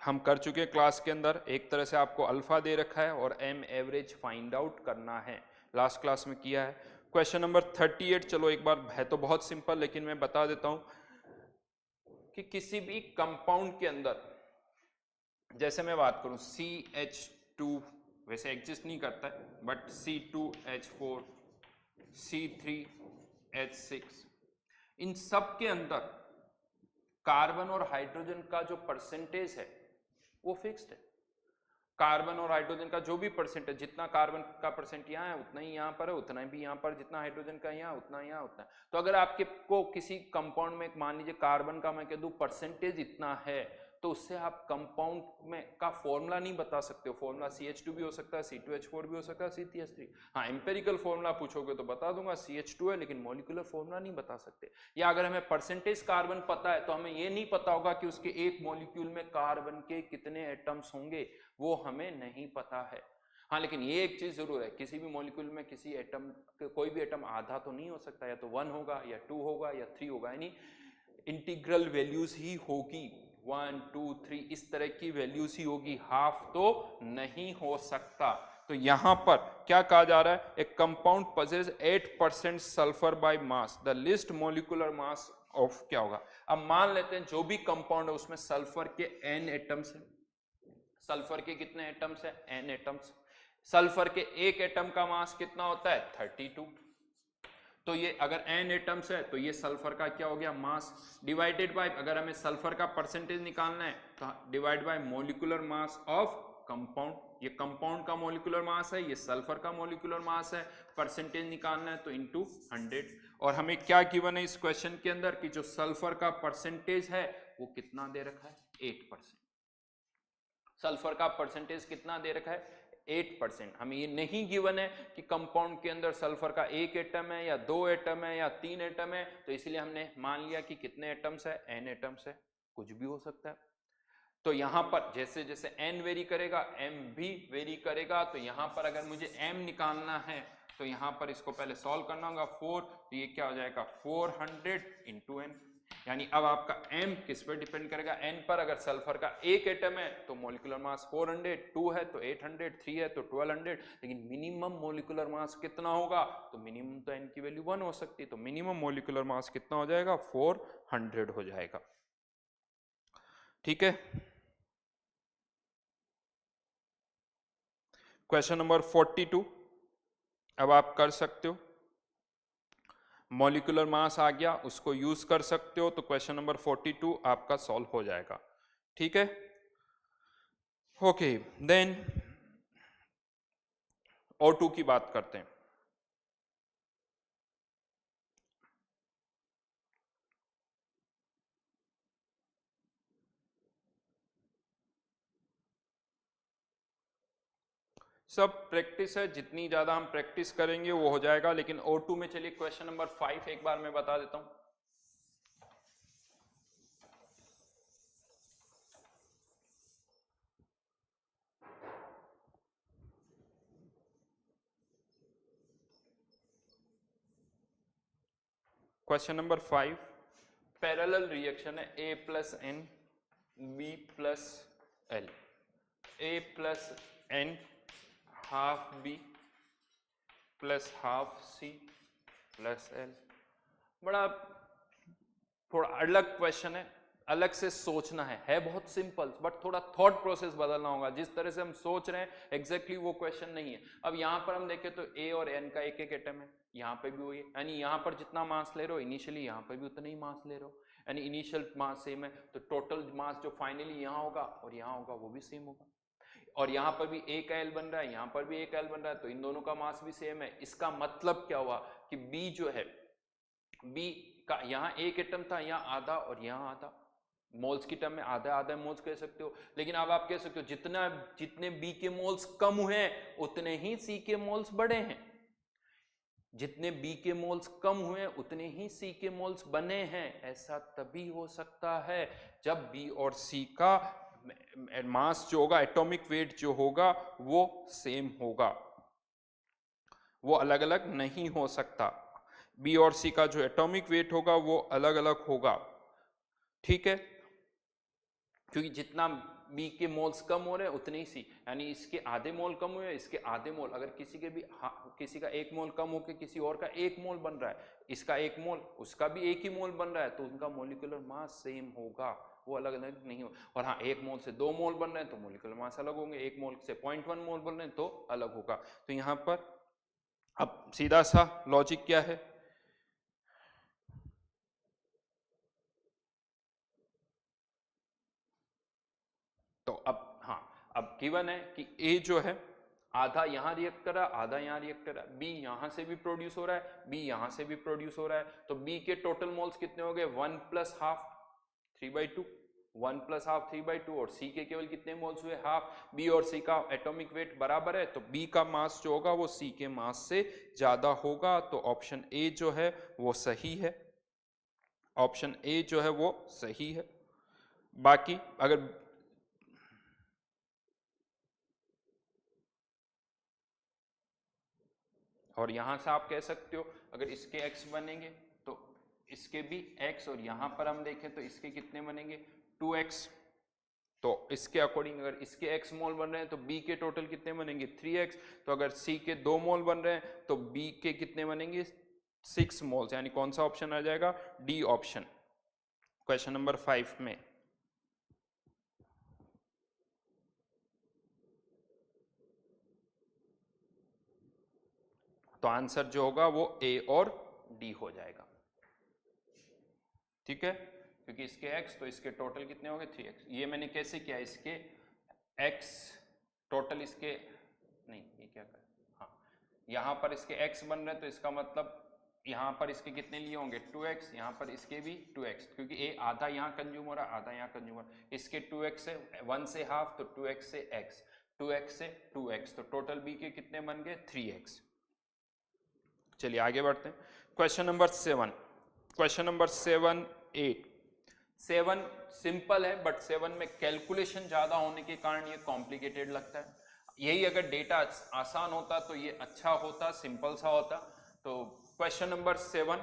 हम कर चुके हैं क्लास के अंदर। एक तरह से आपको अल्फा दे रखा है और एम एवरेज फाइंड आउट करना है, लास्ट क्लास में किया है। क्वेश्चन नंबर 38 चलो एक बार, है तो बहुत सिंपल लेकिन मैं बता देता हूं कि किसी भी कंपाउंड के अंदर, जैसे मैं बात करूं CH2 वैसे एग्जिस्ट नहीं करता है, बट C2H4 C3H6 इन सब के अंदर कार्बन और हाइड्रोजन का जो परसेंटेज है वो फिक्स्ड है। कार्बन और हाइड्रोजन का जो भी परसेंट है, जितना कार्बन का परसेंट यहाँ है उतना ही यहाँ पर है, उतना भी यहाँ पर, जितना हाइड्रोजन का यहाँ उतना यहाँ उतना। तो अगर आपके को किसी कंपाउंड में मान लीजिए कार्बन का मैं कह दूं परसेंटेज इतना है, तो उससे आप कंपाउंड में का फॉर्मूला नहीं बता सकते हो। फॉर्मूला CH2 भी हो सकता है, C2H4 भी हो सकता है, C3H3। हाँ, एम्पेरिकल फॉर्मूला पूछोगे तो बता दूंगा CH2 है, लेकिन मॉलिक्यूलर फॉर्मूला नहीं बता सकते। या अगर हमें परसेंटेज कार्बन पता है तो हमें ये नहीं पता होगा कि उसके एक मॉलिक्यूल में कार्बन के कितने एटम्स होंगे, वो हमें नहीं पता है। हाँ, लेकिन ये एक चीज जरूर है, किसी भी मॉलिक्यूल में किसी एटम, कोई भी एटम आधा तो नहीं हो सकता, या तो 1 होगा या 2 होगा या 3 होगा, यानी इंटीग्रल वैल्यूज ही होगी, 1 2 3 इस तरह की वैल्यूज ही होगी, हाफ तो नहीं हो सकता। तो यहां पर क्या कहा जा रहा है, एक compound possesses 8% sulphur by mass, the list molecular mass of क्या होगा। अब मान लेते हैं जो भी कंपाउंड है उसमें सल्फर के n एटम्स है। सल्फर के कितने एटम्स है? n atoms. सल्फर के एक एटम का मास कितना होता है? 32। तो ये अगर n एटम्स है तो ये सल्फर का क्या हो गया? मास, डिवाइडेड बाय, अगर हमें सल्फर का परसेंटेज निकालना है तो divide by molecular mass of compound. ये कंपाउंड का मॉलिक्यूलर मास है, ये सल्फर का मॉलिक्यूलर मास है, परसेंटेज निकालना है तो इनटू 100। और हमें क्या गिवन है इस क्वेश्चन के अंदर कि जो सल्फर का परसेंटेज है वो कितना दे रखा है? 8%। सल्फर का परसेंटेज कितना दे रखा है? 8%। हमें ये नहीं गिवन है कि कंपाउंड के अंदर सल्फर का एक एटम है या 2 एटम है या 3 एटम है, तो इसलिए हमने मान लिया कि कितने एटम्स है? n एटम्स है, कुछ भी हो सकता है। तो यहां पर जैसे जैसे n वेरी करेगा m भी वेरी करेगा। तो यहां पर अगर मुझे m निकालना है तो यहां पर इसको पहले सॉल्व करना होगा 4, तो ये क्या हो जाएगा? 400 इंटू n। यानी अब आपका m किस पर डिपेंड करेगा? n पर। अगर सल्फर का एक एटम है तो मॉलिक्यूलर मास 400, 2 है तो 800, 3 है तो 1200, लेकिन मिनिमम मॉलिक्यूलर मास कितना होगा? तो मिनिमम तो n की वैल्यू 1 हो सकती है, तो मिनिमम मॉलिक्यूलर मास कितना हो जाएगा? 400 हो जाएगा। ठीक है। क्वेश्चन नंबर 42 अब आप कर सकते हो। मॉलिक्यूलर मास आ गया, उसको यूज कर सकते हो, तो क्वेश्चन नंबर 42 आपका सॉल्व हो जाएगा। ठीक है। ओके, देन O2 की बात करते हैं। सब प्रैक्टिस है, जितनी ज्यादा हम प्रैक्टिस करेंगे वो हो जाएगा। लेकिन O2 में चलिए क्वेश्चन नंबर 5 एक बार मैं बता देता हूं। क्वेश्चन नंबर 5 पैरेलल रिएक्शन है A plus N B plus L. A plus N half B plus half C plus L. बड़ा थोड़ा अलग क्वेश्चन है, अलग से सोचना है बहुत सिंपल, बट थोड़ा थॉट प्रोसेस बदलना होगा। जिस तरह से हम सोच रहे हैं एग्जैक्टली वो क्वेश्चन नहीं है। अब यहाँ पर हम देखें तो A और N का एक एक एटम है, यहाँ पे भी वही है, यानी यहाँ पर जितना मास ले रहे हो इनिशियली यहाँ पर भी उतना ही मास ले रहे हो, यानी इनिशियल मास सेम है, तो टोटल मास जो फाइनली यहाँ होगा और यहाँ होगा वो भी सेम होगा। और यहाँ पर भी A का L बन रहा है, यहाँ पर भी A का L बन रहा है, तो इन दोनों का मास भी सेम है। इसका मतलब क्या हुआ कि B जो है, B का यहाँ एक एटम था, यहाँ आधा और यहाँ आधा, मोल्स की टर्म में आधा आधा मोल्स कह सकते हो। लेकिन अब आप कह सकते हो जितने B के मोल्स कम हुए उतने ही C के मोल्स बढ़े हैं, जितने B के मोल्स कम हुए उतने ही C के मोल्स बने हैं। ऐसा तभी हो सकता है जब B और C का मास जो होगा, एटॉमिक वेट जो होगा वो सेम होगा, वो अलग अलग नहीं हो सकता। B और C का जो एटॉमिक वेट होगा वो अलग अलग होगा। ठीक है, क्योंकि जितना B के मोल्स कम हो रहे हैं उतने ही C, यानी इसके आधे मोल कम हुए, इसके आधे मोल, अगर किसी के भी किसी का एक मोल कम होकर किसी और का एक मोल बन रहा है, इसका एक मोल उसका भी एक ही मोल बन रहा है, तो उनका मॉलिक्यूलर मास सेम होगा, वो अलग अलग नहीं हो। और हाँ, एक मोल से 2 मोल बन रहे हैं तो मॉलिक्यूलर मास अलग होंगे, एक मोल से 0.1 मोल बन रहे हैं तो अलग होगा। तो यहाँ पर अब सीधा सा लॉजिक क्या है, तो अब हाँ, अब गिवन है कि A जो है आधा यहाँ रिएक्ट कर रहा है, आधा यहाँ रिएक्ट कर रहा है, B यहाँ से भी प्रोड्यूस हो रहा है, B यहाँ से भी प्रोड्यूस हो रहा है, तो B के टोटल मोल्स कितने हो गए? 1 प्लस हाफ 3/2, 1 प्लस हाफ 3/2, और C के केवल कितने मोल्स हुए? हाफ। B और C का एटॉमिक वेट बराबर है, तो B का मास जो होगा वो C के मास से ज्यादा होगा, तो ऑप्शन A जो है वो सही है, ऑप्शन A जो है वो सही है। बाकी अगर और यहां से आप कह सकते हो अगर इसके x बनेंगे तो इसके भी x, और यहां पर हम देखें तो इसके कितने बनेंगे? 2x। तो इसके अकॉर्डिंग अगर इसके x मोल बन रहे हैं तो B के टोटल कितने बनेंगे? 3x। तो अगर C के 2 मोल बन रहे हैं तो B के कितने बनेंगे? 6 मोल्स, यानी कौन सा ऑप्शन आ जाएगा? D option. क्वेश्चन नंबर 5 में। तो आंसर जो होगा वो ए और डी हो जाएगा, ठीक है, क्योंकि इसके x तो इसके टोटल कितने हो गए 3x। ये मैंने कैसे किया, इसके x टोटल इसके नहीं, ये क्या कर, हाँ यहाँ पर इसके x बन रहे हैं, तो इसका मतलब यहाँ पर इसके कितने लिए होंगे 2x, यहाँ पर इसके भी 2x, क्योंकि a आधा यहाँ कंज्यूम हो रहा है आधा यहाँ कंज्यूम हो रहा है। इसके 2x से 1 से हाफ, तो 2x से x, 2x से 2x, तो टोटल b के कितने बन गए 3x। चलिए आगे बढ़ते हैं। Question number 7, question number 7, 8। 7 simple है, बट 7 में कैलकुलेशन ज्यादा होने के कारण ये कॉम्प्लिकेटेड लगता है। यही अगर डेटा आसान होता तो ये अच्छा होता, सिंपल सा होता। तो क्वेश्चन नंबर 7,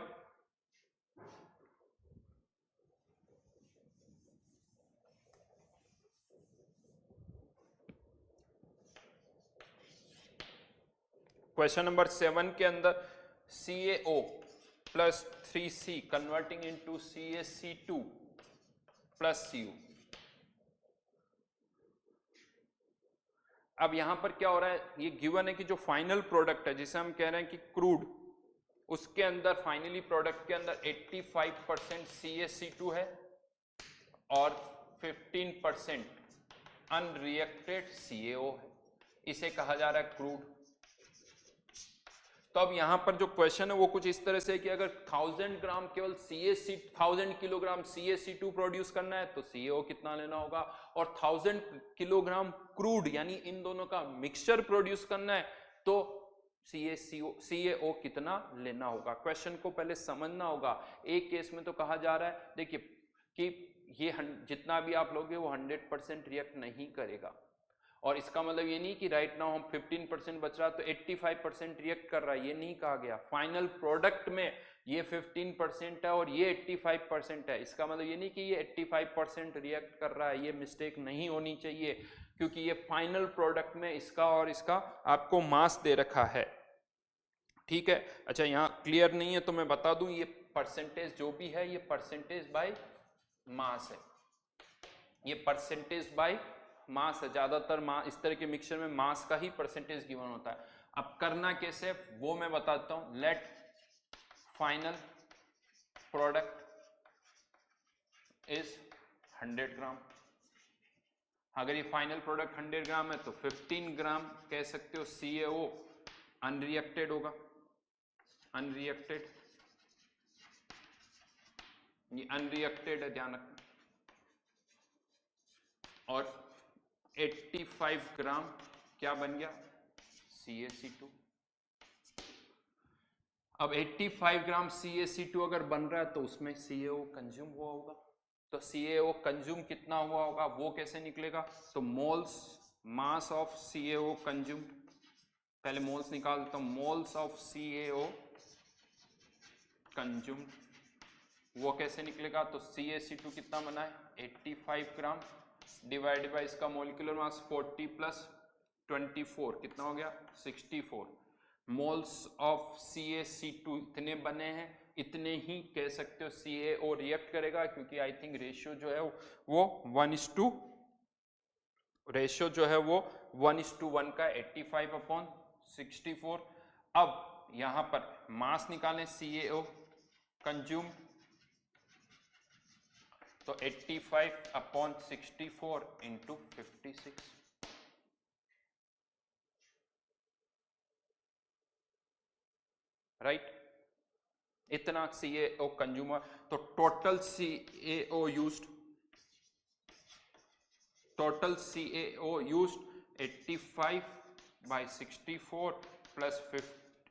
क्वेश्चन नंबर 7 के अंदर CaO plus 3C converting into CaC2 plus Cu। अब यहां पर क्या हो रहा है, ये गिवन है कि जो फाइनल प्रोडक्ट है जिसे हम कह रहे हैं कि क्रूड, उसके अंदर फाइनली प्रोडक्ट के अंदर 85% CaC2 है और 15% अनरिएक्टेड CaO है। इसे कहा जा रहा है क्रूड। तो अब यहां पर जो क्वेश्चन है वो कुछ इस तरह से कि अगर 1000 ग्राम केवल 1000 किलोग्राम CaC2 प्रोड्यूस करना है तो CaO कितना लेना होगा, और 1000 किलोग्राम क्रूड यानी इन दोनों का मिक्सचर प्रोड्यूस करना है तो CaO कितना लेना होगा। क्वेश्चन को पहले समझना होगा। एक केस में तो कहा जा रहा है, देखिए कि ये जितना भी आप लोगे वो 100% रिएक्ट नहीं करेगा, और इसका मतलब ये नहीं कि राइट नाउ हम 15% बच रहा तो 85% रिएक्ट कर रहा है, ये नहीं कहा गया। फाइनल प्रोडक्ट में ये 15% है और ये 85% है, इसका मतलब ये नहीं कि ये 85% रिएक्ट कर रहा है, ये मिस्टेक नहीं होनी चाहिए, क्योंकि ये फाइनल प्रोडक्ट में इसका और इसका आपको मास दे रखा है, ठीक है। अच्छा यहाँ क्लियर नहीं है तो मैं बता दूं, ये परसेंटेज जो भी है ये परसेंटेज बाय मास है, ये परसेंटेज बाय मास है। ज्यादातर इस तरह के मिक्सचर में मास का ही परसेंटेज गिवन होता है। अब करना कैसे वो मैं बताता हूं। लेट फाइनल प्रोडक्ट इज 100 ग्राम। अगर ये फाइनल प्रोडक्ट 100 ग्राम है तो 15 ग्राम कह सकते हो CaO अनरिएक्टेड होगा, अनरिएक्टेड, ये अनरिएक्टेड है ध्यान रखना, और 85 ग्राम क्या बन गया CaC2। अब 85 ग्राम CaC2 अगर बन रहा है तो उसमें CaO कंज्यूम हुआ होगा, तो CaO कंज्यूम कितना हुआ होगा वो कैसे निकलेगा, तो moles mass of CaO consume, पहले मोल्स निकाल देता हूं, मोल्स ऑफ CaO कंज्यूम वो कैसे निकलेगा, तो CaC2 कितना बना है 85 ग्राम डिवाइडेड बाय इसका मोलिकुलर मास 40 प्लस 24 कितना हो गया 64 मोल्स ऑफ CaC2 इतने बने हैं, इतने ही कह सकते हो CaO रिएक्ट करेगा, क्योंकि आई थिंक रेशियो जो है वो 1:, रेशियो जो है वो 1:1 का 85/64। अब यहां पर मास निकालें CaO कंज्यूम, तो 85/64 इंटू 56, राइट, इतना CaO कंज्यूमर। तो total CaO used, total CaO used 85/64 plus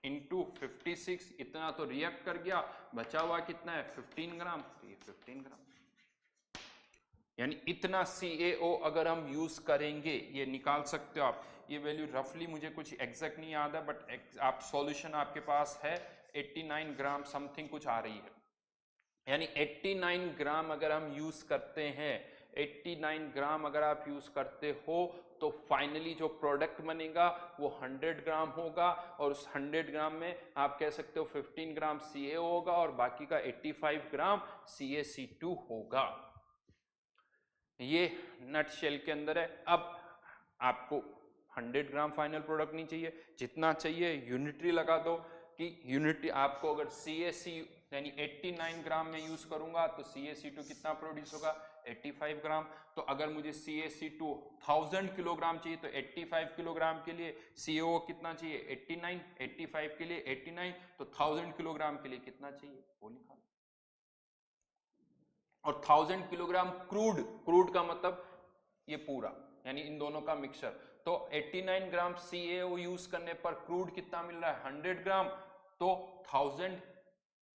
into 56, इतना तो रिएक्ट कर गया, बचा हुआ कितना है 15 ग्राम, तो ये 15 ग्राम, यानी इतना CaO अगर हम यूज करेंगे, ये निकाल सकते हो आप। ये वैल्यू रफली मुझे कुछ एग्जैक्ट नहीं याद है, बट आप सॉल्यूशन आपके पास है 89 ग्राम समथिंग कुछ आ रही है, यानी 89 ग्राम अगर हम यूज करते हैं, 89 ग्राम अगर आप यूज करते हो तो फाइनली जो प्रोडक्ट बनेगा वो 100 ग्राम होगा, और उस 100 ग्राम में आप कह सकते हो 15 ग्राम CaO होगा और बाकी का 85 ग्राम CaC2 होगा। ये नट शेल के अंदर है। अब आपको 100 ग्राम फाइनल प्रोडक्ट नहीं चाहिए, जितना चाहिए यूनिटरी लगा दो कि यूनिटरी आपको अगर CaC यानी 89 ग्राम में यूज करूंगा तो CaC2 कितना प्रोड्यूस होगा 85 ग्राम। तो अगर मुझे CaC2 1000 किलोग्राम चाहिए तो 85 किलोग्राम के लिए CaO कितना चाहिए 89, 85 के लिए 89, तो 1000 किलोग्राम के लिए कितना चाहिए वो निकालो। और 1000 किलोग्राम क्रूड का मतलब ये पूरा यानी इन दोनों का मिक्सचर, तो 89 ग्राम CaO यूज करने पर क्रूड कितना मिल रहा है 100 ग्राम, तो 1000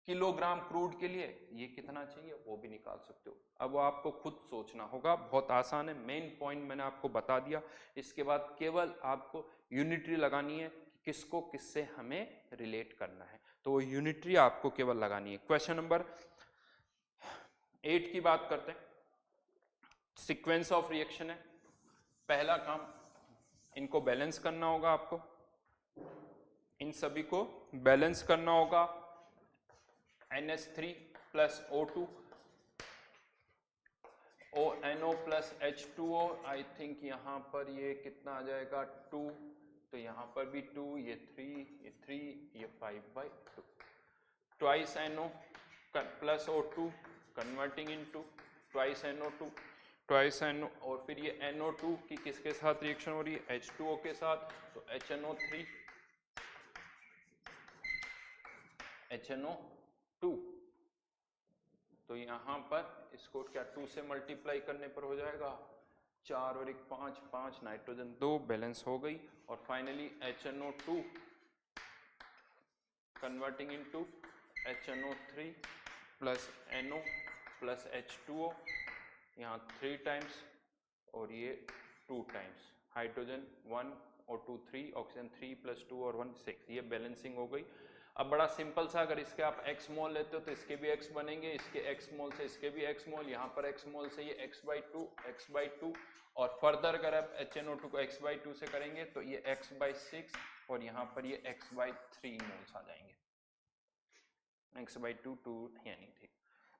किलोग्राम क्रूड के लिए ये कितना चाहिए वो भी निकाल सकते हो। अब वो आपको खुद सोचना होगा, बहुत आसान है, मेन पॉइंट मैंने आपको बता दिया। इसके बाद केवल आपको यूनिटरी लगानी है कि किसको किससे हमें रिलेट करना है, तो वो यूनिटरी आपको केवल लगानी है। क्वेश्चन नंबर 8 की बात करते हैं। सीक्वेंस ऑफ रिएक्शन है। पहला काम इनको बैलेंस करना होगा, आपको इन सभी को बैलेंस करना होगा। NH3 plus O2 ONO plus H2O, I think यहां पर ये कितना आ जाएगा 2, तो यहां पर भी 2, ये 3, ये 5/2, twice NO plus O2 converting into twice NO2 twice NO, और फिर ये NO2 की किसके साथ रिएक्शन हो रही है H2O के साथ, तो HNO3 HNO2, तो यहां पर इसको क्या 2 से मल्टीप्लाई करने पर हो जाएगा 4 और 1 5, 5 नाइट्रोजन 2 बैलेंस हो गई, और finally HNO2 converting into HNO3 plus NO plus H2O, यहाँ 3 टाइम्स और ये 2 टाइम्स, हाइड्रोजन 1 और 2 3, ऑक्सीजन 3 प्लस 2 और 1 6, ये बैलेंसिंग हो गई। अब बड़ा सिंपल सा, अगर इसके आप x मोल लेते हो तो इसके भी x बनेंगे, इसके x मोल से इसके भी x मोल, यहाँ पर x मोल से ये x/2, और फर्दर अगर आप HNO2 को x/2 से करेंगे तो ये x/6, और यहाँ पर ये x/3 मोल्स आ जाएंगे, x/2 2 यानी ठीक।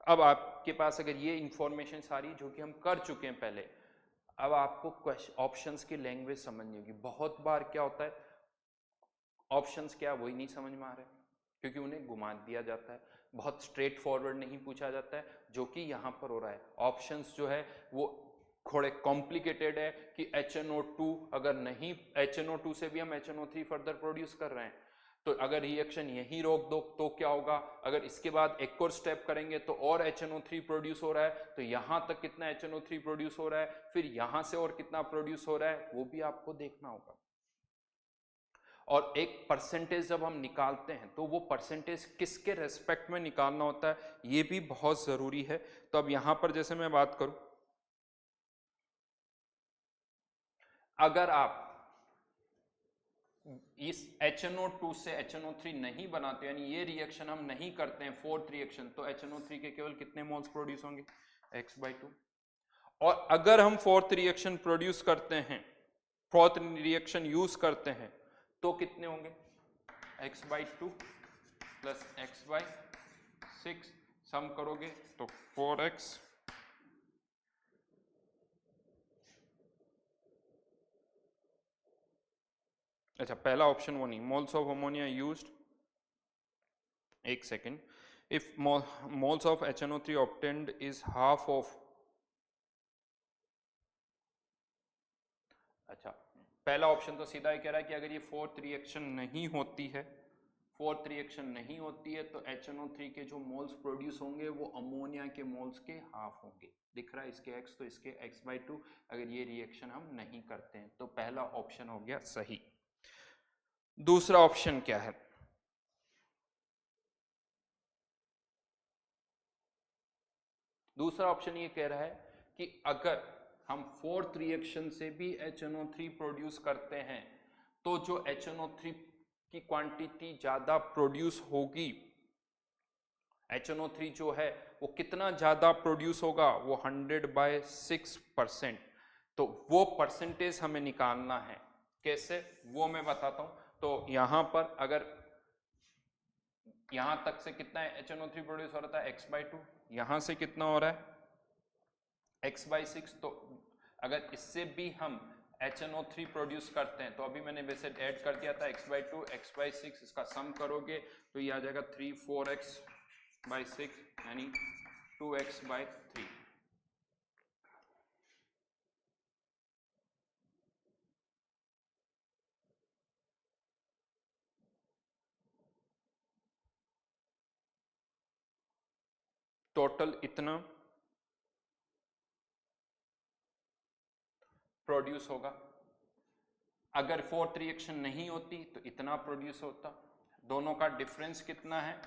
अब आपके पास अगर ये इंफॉर्मेशन सारी जो कि हम कर चुके हैं पहले, अब आपको ऑप्शंस की लैंग्वेज समझनी होगी। बहुत बार क्या होता है ऑप्शंस क्या वही नहीं समझ में आ रहे क्योंकि उन्हें घुमा दिया जाता है, बहुत स्ट्रेट फॉरवर्ड नहीं पूछा जाता है, जो कि यहाँ पर हो रहा है। ऑप्शंस जो है वो थोड़े कॉम्प्लिकेटेड है कि HNO2 अगर नहीं, HNO2 से भी हम HNO3 फर्दर प्रोड्यूस कर रहे हैं, तो अगर रिएक्शन यहीं रोक दो तो क्या होगा, अगर इसके बाद एक और स्टेप करेंगे तो और HNO3 प्रोड्यूस हो रहा है, तो यहां तक कितना HNO3 प्रोड्यूस हो रहा है, फिर यहां से और कितना प्रोड्यूस हो रहा है वो भी आपको देखना होगा। और एक परसेंटेज जब हम निकालते हैं तो वो परसेंटेज किसके रेस्पेक्ट में निकालना होता है ये भी बहुत जरूरी है। तो अब यहां पर जैसे मैं बात करूं, अगर आप इस HNO2 से HNO3 नहीं बनाते यानी ये रिएक्शन हम नहीं करते हैं फोर्थ रिएक्शन, तो HNO3 के केवल कितने मोल्स प्रोड्यूस होंगे x/2। और अगर हम फोर्थ रिएक्शन प्रोड्यूस करते हैं, फोर्थ रिएक्शन यूज करते हैं, तो कितने होंगे x/2 प्लस x/6, सम करोगे तो 4x। अच्छा, पहला ऑप्शन वो नहीं, मोल्स ऑफ अमोनिया यूज्ड, एक second, if moles of HNO3 obtained is half of, अच्छा पहला ऑप्शन तो सीधा ही कह रहा है कि अगर ये फोर्थ रिएक्शन नहीं होती है, फोर्थ रिएक्शन नहीं होती है तो HNO3 के जो मोल्स प्रोड्यूस होंगे वो अमोनिया के मोल्स के हाफ होंगे। दिख रहा है इसके x तो इसके x/2, अगर ये रिएक्शन हम नहीं करते हैं, तो पहला ऑप्शन हो गया सही। दूसरा ऑप्शन क्या है, दूसरा ऑप्शन ये कह रहा है कि अगर हम फोर्थ रिएक्शन से भी HNO3 प्रोड्यूस करते हैं तो जो HNO3 की क्वांटिटी ज्यादा प्रोड्यूस होगी HNO3 जो है वो कितना ज्यादा प्रोड्यूस होगा, वो 100/6%। तो वो परसेंटेज हमें निकालना है। कैसे, वो मैं बताता हूं। तो यहां पर अगर यहां तक से कितना है HNO3 प्रोड्यूस हो रहा था, x/2, यहां से कितना हो रहा है x/6। तो अगर इससे भी हम HNO3 प्रोड्यूस करते हैं, तो अभी मैंने वैसे ऐड कर दिया था x/2 x/6, इसका सम करोगे तो ये आ जाएगा 3 4x/6 यानी 2x/3। टोटल इतना प्रोड्यूस होगा। अगर फोर्थ रिएक्शन नहीं होती तो इतना प्रोड्यूस होता। दोनों का डिफरेंस कितना है,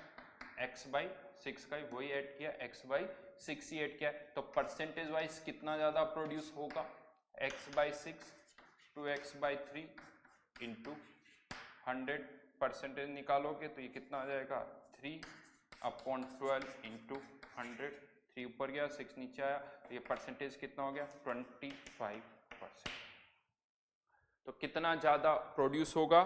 x/6 का, वही ऐड किया, x/6 ही ऐड किया। तो परसेंटेज वाइज कितना ज्यादा प्रोड्यूस होगा, x/6 2x/3 इंटू 100। परसेंटेज निकालोगे तो ये कितना आ जाएगा, 3/12 इंटू 100। 3 ऊपर गया 6 नीचे आया, तो ये परसेंटेज कितना हो गया, 25%। तो कितना ज्यादा प्रोड्यूस होगा,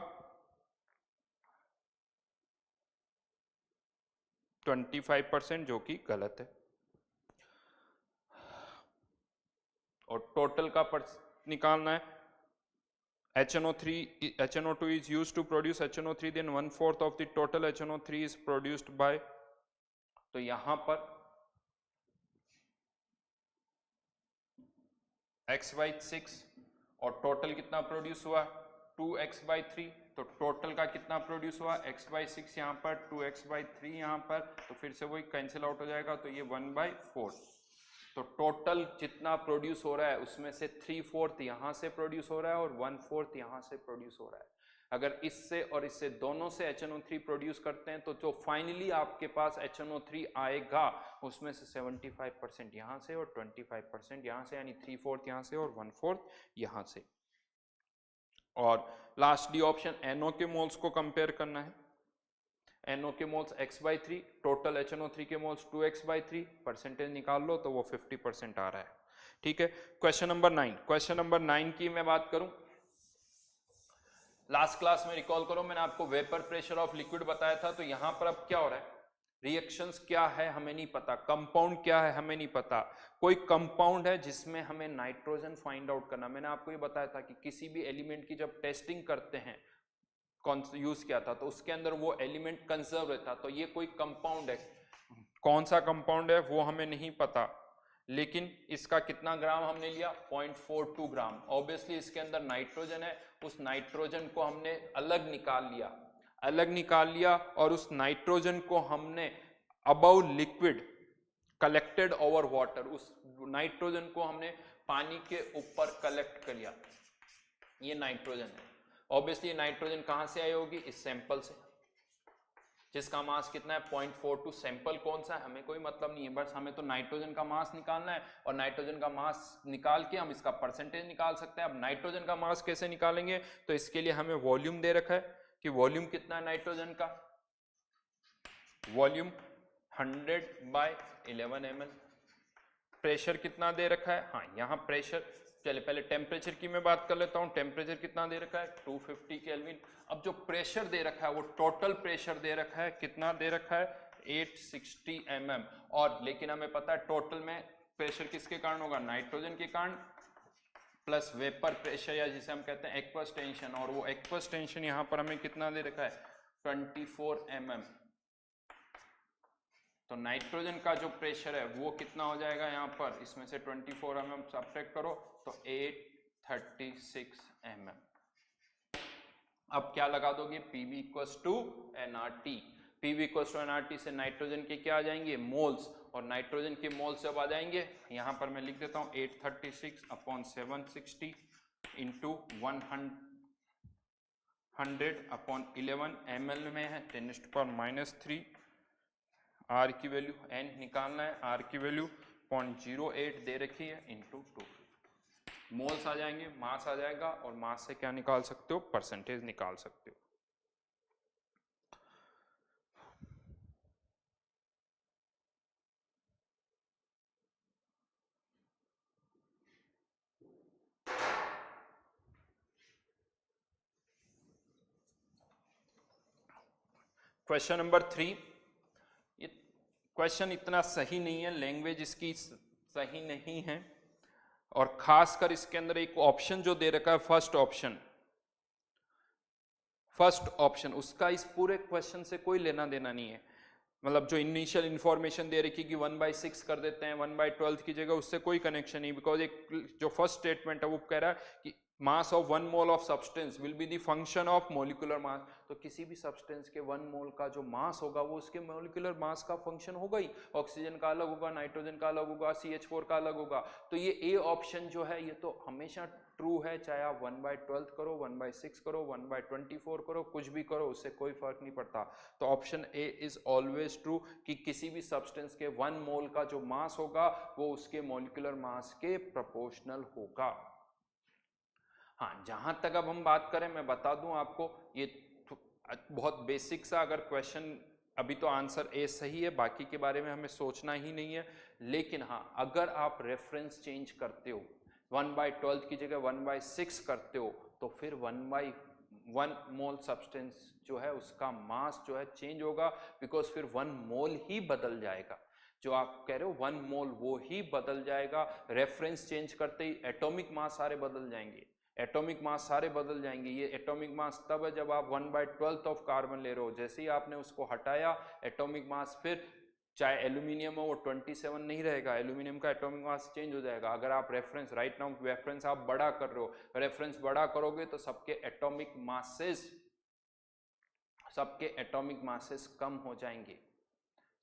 25%, जो कि गलत है। और टोटल का निकालना है। HNO2 is used to produce HNO3, then 1/4 of the total HNO3 is produced by, तो यहां पर x/6 और टोटल कितना प्रोड्यूस हुआ, 2x/3। तो टोटल का कितना प्रोड्यूस हुआ, x/6 यहाँ पर, 2x/3 यहाँ पर, तो फिर से वही कैंसिल आउट हो जाएगा, तो ये 1/4। तो टोटल जितना प्रोड्यूस हो रहा है उसमें से 3/4 यहाँ से प्रोड्यूस हो रहा है और 1/4 यहाँ से प्रोड्यूस हो रहा है। अगर इससे और इससे दोनों से HNO3 प्रोड्यूस करते हैं तो जो फाइनली आपके पास HNO3 आएगा उसमें से 75% यहाँ से और 25% यहाँ से, यानी 3/4 यहाँ से और 1/4 यहाँ से। और लास्ट डी ऑप्शन, NO के मोल्स को कंपेयर करना है। NO के मोल्स x/3, टोटल HNO3 के मोल्स 2x/3, परसेंटेज निकाल लो तो वो 50% आ रहा है। ठीक है, क्वेश्चन नंबर 9। क्वेश्चन नंबर 9 की मैं बात करूं, लास्ट क्लास में रिकॉल करो, मैंने आपको वेपर प्रेशर ऑफ लिक्विड बताया था। तो यहां पर अब क्या हो रहा है, रिएक्शंस क्या है हमें नहीं पता, कंपाउंड क्या है हमें नहीं पता। कोई कंपाउंड है जिसमें हमें नाइट्रोजन फाइंड आउट करना। मैंने आपको ये बताया था कि किसी भी एलिमेंट की जब टेस्टिंग करते हैं, यूज किया था, तो उसके अंदर वो एलिमेंट कंजर्व रहता। तो ये कोई कंपाउंड है, कौन सा कंपाउंड है वो हमें नहीं पता, लेकिन इसका कितना ग्राम हमने लिया, 0.42 ग्राम। ऑब्वियसली इसके अंदर नाइट्रोजन है, उस नाइट्रोजन को हमने अलग निकाल लिया और उस नाइट्रोजन को हमने above liquid collected over water, उस नाइट्रोजन को हमने पानी के ऊपर कलेक्ट कर लिया। ये नाइट्रोजन है। ऑब्वियसली नाइट्रोजन कहां से आई होगी, इस सैंपल से, जिसका मास कितना है, 0.42। सैंपल कौन सा है हमें कोई मतलब नहीं है, बस हमें तो नाइट्रोजन का मास निकालना है और नाइट्रोजन का मास निकाल के हम इसका परसेंटेज निकाल सकते हैं। अब नाइट्रोजन का मास कैसे निकालेंगे, तो इसके लिए हमें वॉल्यूम दे रखा है कि वॉल्यूम कितना है नाइट्रोजन का, वॉल्यूम 100/11 ml। प्रेशर कितना दे रखा है, हाँ यहाँ प्रेशर, चलिए पहले टेम्परेचर की मैं बात कर लेता हूँ। टेम्परेचर कितना दे रखा है, 250 केल्विन। अब जो प्रेशर दे रखा है वो टोटल प्रेशर दे रखा है, कितना दे रखा है, 860 mm। और लेकिन हमें पता है टोटल में प्रेशर किसके कारण होगा, नाइट्रोजन के कारण, प्लस वेपर प्रेशर या जिसे हम कहते हैं एक्वस टेंशन। और वो एक्वस टेंशन यहाँ पर हमें कितना दे रखा है, 24 mm। तो नाइट्रोजन का जो प्रेशर है वो कितना हो जाएगा, यहाँ पर इसमें से 24 mm सब्ट्रैक्ट करो तो 836 mm। अब क्या लगा दोगे, PV equals to nRT। PV equals to nRT से नाइट्रोजन के क्या आ जाएंगे, मोल्स, और नाइट्रोजन के मोल्स जब आ जाएंगे, यहाँ पर मैं लिख देता हूँ 836/760 इंटू 100/11 ml में है 10⁻³ R की वैल्यू, n निकालना है, R की वैल्यू 0.08 दे रखी है इंटू 2। मोल्स आ जाएंगे, मास आ जाएगा, और मास से क्या निकाल सकते हो, परसेंटेज निकाल सकते हो। क्वेश्चन नंबर 3, ये क्वेश्चन इतना सही नहीं है, लैंग्वेज इसकी सही नहीं है, और खासकर इसके अंदर एक ऑप्शन जो दे रखा है फर्स्ट ऑप्शन उसका इस पूरे क्वेश्चन से कोई लेना देना नहीं है। मतलब जो इनिशियल इंफॉर्मेशन दे रखी कि 1/6 कर देते हैं 1/12 की जगह, उससे कोई कनेक्शन नहीं, बिकॉज एक जो फर्स्ट स्टेटमेंट है वो कह रहा है कि mass of 1 mole of substance will be the function of molecular mass. तो किसी भी सब्सटेंस के 1 मोल का जो मास होगा वो उसके मोलिकुलर मास का फंक्शन होगा ही। ऑक्सीजन का अलग होगा, नाइट्रोजन का अलग होगा, CH4 का अलग होगा। तो ये ए ऑप्शन जो है ये तो हमेशा ट्रू है, चाहे आप 1/12 करो, 1/6 करो, 1/24 करो, कुछ भी करो, उससे कोई फर्क नहीं पड़ता। तो option A is always true कि किसी भी सब्सटेंस के 1 मोल का जो मास होगा वो उसके मोलिकुलर मास के प्रोपोर्शनल होगा। हाँ, जहां तक अब हम बात करें, मैं बता दूं आपको, ये बहुत बेसिक सा अगर क्वेश्चन, अभी तो आंसर ए सही है, बाकी के बारे में हमें सोचना ही नहीं है। लेकिन हाँ, अगर आप रेफरेंस चेंज करते हो, 1/12 की जगह 1/6 करते हो, तो फिर 1/1 मोल सब्सटेंस जो है उसका मास जो है चेंज होगा, बिकॉज फिर 1 मोल ही बदल जाएगा। जो आप कह रहे हो 1 मोल वो ही बदल जाएगा। रेफरेंस चेंज करते ही एटॉमिक मास सारे बदल जाएंगे, एटॉमिक मास सारे बदल जाएंगे। ये एटॉमिक मास तब है जब आप 1/12 ऑफ कार्बन ले रहे हो, जैसे ही आपने उसको हटाया एटॉमिक मास, फिर चाहे एल्यूमिनियम हो वो 27 नहीं रहेगा, एल्यूमिनियम का एटॉमिक मास चेंज हो जाएगा। अगर आप रेफरेंस राइट नाउ रेफरेंस आप बड़ा कर रहे हो, रेफरेंस बड़ा करोगे तो सबके एटॉमिक मासेस कम हो जाएंगे,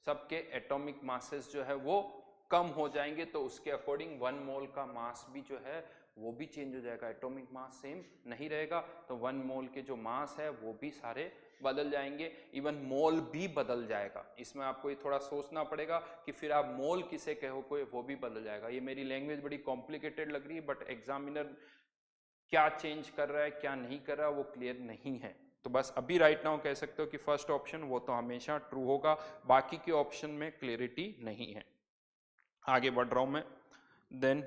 सबके एटॉमिक मासेस जो है वो कम हो जाएंगे। तो उसके अकॉर्डिंग 1 मोल का मास भी जो है वो भी चेंज हो जाएगा, एटॉमिक मास सेम नहीं रहेगा। तो 1 मोल के जो मास है वो भी सारे बदल जाएंगे, इवन मोल भी बदल जाएगा। इसमें आपको ये थोड़ा सोचना पड़ेगा कि फिर आप मोल किसे कहो कोई, वो भी बदल जाएगा। ये मेरी लैंग्वेज बड़ी कॉम्प्लिकेटेड लग रही है, बट एग्जामिनर क्या चेंज कर रहा है क्या नहीं कर रहा है वो क्लियर नहीं है। तो बस अभी राइट नाउ कह सकते हो कि फर्स्ट ऑप्शन वो तो हमेशा ट्रू होगा, बाकी के ऑप्शन में क्लियरिटी नहीं है। आगे बढ़ रहा हूं मैं। Then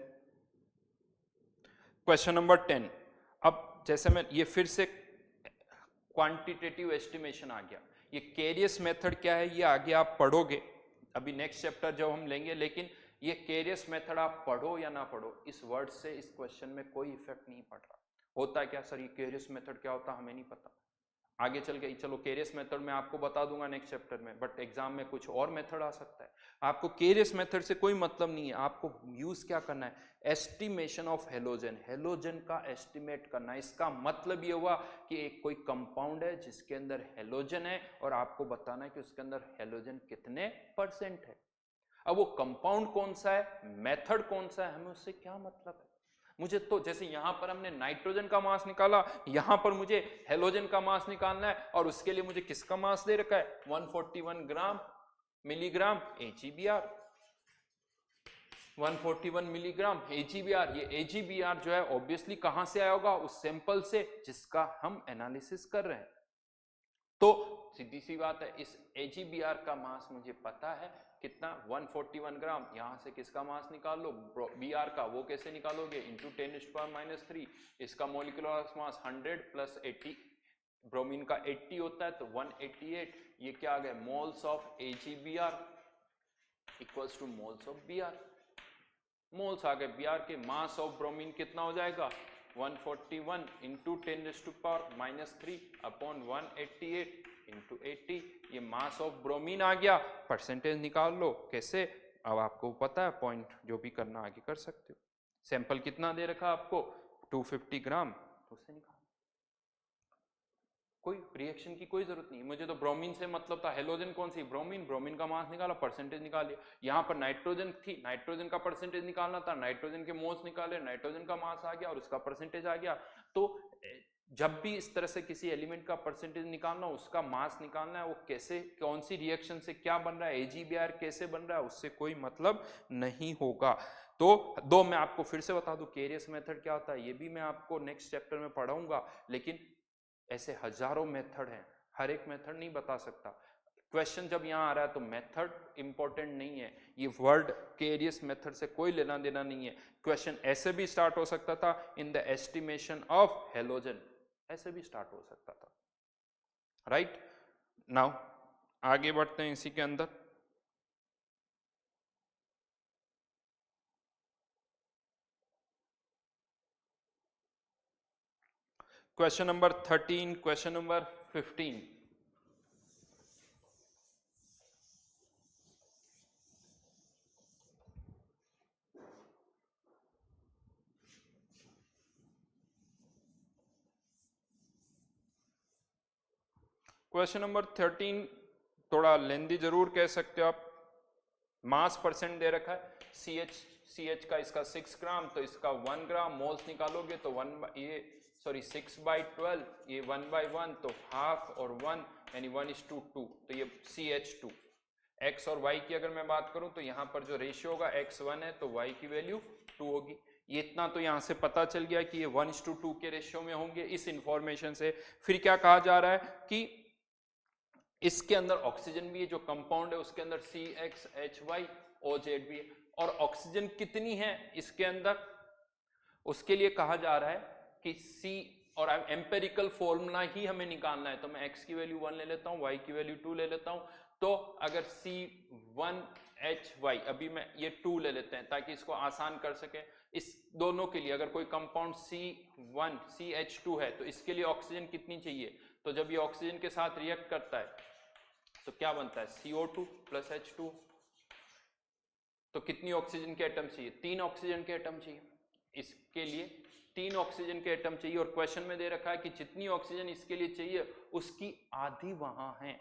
question number 10। अब जैसे मैं ये फिर से क्वांटिटेटिव एस्टिमेशन आ गया, ये केरियस मेथड क्या है ये आगे आप पढ़ोगे, अभी नेक्स्ट चैप्टर जब हम लेंगे। लेकिन ये केरियस मेथड आप पढ़ो या ना पढ़ो, इस वर्ड से इस क्वेश्चन में कोई इफेक्ट नहीं पड़ रहा। होता है क्या सर, ये केरियस मेथड क्या होता है हमें नहीं पता, आगे चल के चलो केरियस मेथड में आपको बता दूंगा नेक्स्ट चैप्टर में, बट एग्जाम में कुछ और मेथड आ सकता है। आपको केरियस मेथड से कोई मतलब नहीं है, आपको यूज क्या करना है, एस्टिमेशन ऑफ हेलोजन, हेलोजन का एस्टिमेट करना है। इसका मतलब ये हुआ कि एक कोई कंपाउंड है जिसके अंदर हेलोजन है और आपको बताना है कि उसके अंदर हेलोजन कितने % है। अब वो कंपाउंड कौन सा है, मेथड कौन सा है, हमें उससे क्या मतलब है। मुझे तो जैसे यहां पर हमने नाइट्रोजन का मास निकाला, यहां पर मुझे हेलोजन का मास निकालना है, और उसके लिए मुझे किसका मास दे रखा है 141 gram milligram AgBr, 141 milligram AgBr। ये AgBr जो है ऑब्वियसली कहां से आया होगा, उस सैंपल से जिसका हम एनालिसिस कर रहे हैं। तो सीधी सी बात है, इस AgBr का मास मुझे पता है कितना 141 ग्राम। यहां से किसका मास निकाल लो Br का, वो कैसे निकालोगे, इंटू 10⁻³ इसका मोलिकुलर मास 100 प्लस 80, ब्रोमीन का 80 होता है तो 188। ये क्या आ गया, moles of AgBr equals to moles of Br। Moles आ गए Br के, मास ऑफ ब्रोमीन कितना हो जाएगा 141 इंटू 10⁻³ अपॉन 188 इंटू 80। ये मास ऑफ ब्रोमीन आ गया, परसेंटेज निकाल लो कैसे, अब आपको पता है, पॉइंट जो भी करना आगे कर सकते हो। सैंपल कितना दे रखा आपको 250 ग्राम, तो उससे निकाल, कोई रिएक्शन की कोई जरूरत नहीं। मुझे तो ब्रोमीन से मतलब था, हेलोजन कौन सी, ब्रोमीन का मास निकाला, परसेंटेज निकाल लिया। यहाँ पर नाइट्रोजन थी, नाइट्रोजन का परसेंटेज निकालना था, नाइट्रोजन के मोल्स निकाले, नाइट्रोजन का मास आ गया और उसका परसेंटेज आ गया। तो जब भी इस तरह से किसी एलिमेंट का परसेंटेज निकालना, उसका मास निकालना है, वो कैसे, कौन सी रिएक्शन से क्या बन रहा है, AgBr कैसे बन रहा है, उससे कोई मतलब नहीं होगा। तो दो मैं आपको फिर से बता दूं, केरियस मेथड क्या होता है ये भी मैं आपको नेक्स्ट चैप्टर में पढ़ाऊंगा, लेकिन ऐसे हजारों मेथड हैं, हर एक मेथड नहीं बता सकता। क्वेश्चन जब यहाँ आ रहा है तो मेथड इंपॉर्टेंट नहीं है, ये वर्ड केरियस मेथड से कोई लेना देना नहीं है। क्वेश्चन ऐसे भी स्टार्ट हो सकता था, in the estimation of halogen, ऐसे भी स्टार्ट हो सकता था, राइट। नाउ आगे बढ़ते हैं इसी के अंदर। Question number 13, question number 15। Question number 13 थोड़ा लेंदी जरूर कह सकते हो आप। मास परसेंट दे रखा है, सी एच का इसका 6 ग्राम, तो इसका 1 ग्राम। मोल्स निकालोगे तो 6/12, ये 1/1, तो हाफ और 1 यानी 1:2, तो ये CH2। एक्स और वाई की अगर मैं बात करूं तो यहाँ पर जो रेशियो होगा x 1 है तो y की वैल्यू 2 होगी। ये इतना तो यहाँ से पता चल गया कि ये 1:2 के रेशियो में होंगे। इस इंफॉर्मेशन से फिर क्या कहा जा रहा है कि इसके अंदर ऑक्सीजन भी है, जो कंपाउंड है उसके अंदर CXHYOZ भी है, और ऑक्सीजन कितनी है इसके अंदर, उसके लिए कहा जा रहा है कि C, और एम्पेरिकल फॉर्मूला ही हमें निकालना है। तो मैं x की वैल्यू 1 ले लेता हूं, y की वैल्यू 2 ले लेता हूं। तो अगर C1H1, अभी मैं ये 2 ले लेते हैं ताकि इसको आसान कर सके। इस दोनों के लिए अगर कोई कंपाउंड CH2 है तो इसके लिए ऑक्सीजन कितनी चाहिए, तो जब ये ऑक्सीजन के साथ रिएक्ट करता है तो क्या बनता है CO2 प्लस H2। तो कितनी ऑक्सीजन के एटम चाहिए, 3 ऑक्सीजन के एटम चाहिए। इसके लिए 3 ऑक्सीजन के एटम चाहिए, और क्वेश्चन में दे रखा है कि जितनी ऑक्सीजन इसके लिए चाहिए उसकी आधी वहां है।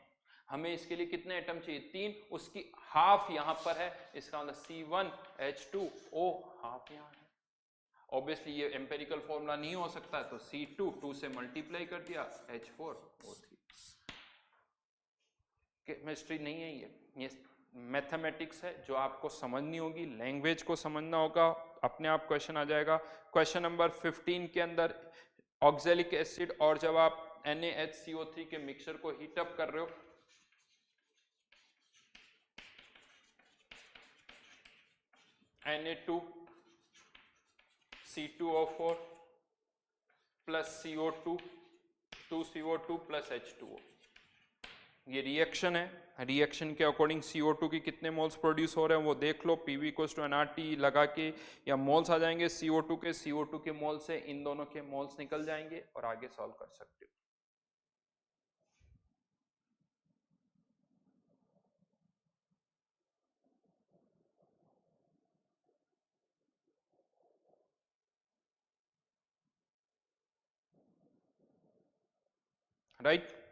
हमें इसके लिए कितने एटम चाहिए, 3, उसकी हाफ यहां पर है। इसका मतलब C1H2O हाफ यहां है। ऑब्वियसली ये एम्पेरिकल फॉर्मूला नहीं हो सकता है, तो C2 2 से मल्टीप्लाई कर दिया, H4O3। केमिस्ट्री नहीं है ये मैथमेटिक्स है जो आपको समझनी होगी, लैंग्वेज को समझना होगा, अपने आप क्वेश्चन आ जाएगा। क्वेश्चन नंबर 15 के अंदर ऑक्जेलिक एसिड और जब आप NaHCO3 के मिक्सचर को हीट अप कर रहे हो, Na2C2O4 plus CO2 2CO2 plus H2O, ये रिएक्शन है। रिएक्शन के अकॉर्डिंग CO2 की कितने मोल्स प्रोड्यूस हो रहे हैं वो देख लो, PV = nRT लगा के, या मोल्स आ जाएंगे CO2 के मोल से इन दोनों के मोल्स निकल जाएंगे और आगे सॉल्व कर सकते हो। राइट।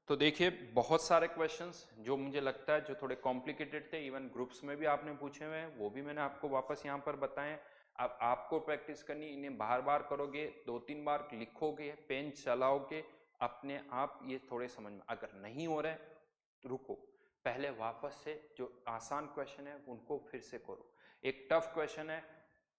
तो देखिए बहुत सारे क्वेश्चंस जो मुझे लगता है जो थोड़े कॉम्प्लिकेटेड थे, इवन ग्रुप्स में भी आपने पूछे हुए हैं, वो भी मैंने आपको वापस यहाँ पर बताएं। अब आपको प्रैक्टिस करनी, इन्हें बार बार करोगे, 2-3 बार लिखोगे, पेन चलाओगे, अपने आप ये थोड़े समझ में। अगर नहीं हो रहा है तो रुको, पहले वापस से जो आसान क्वेश्चन है उनको फिर से करो। एक टफ क्वेश्चन है,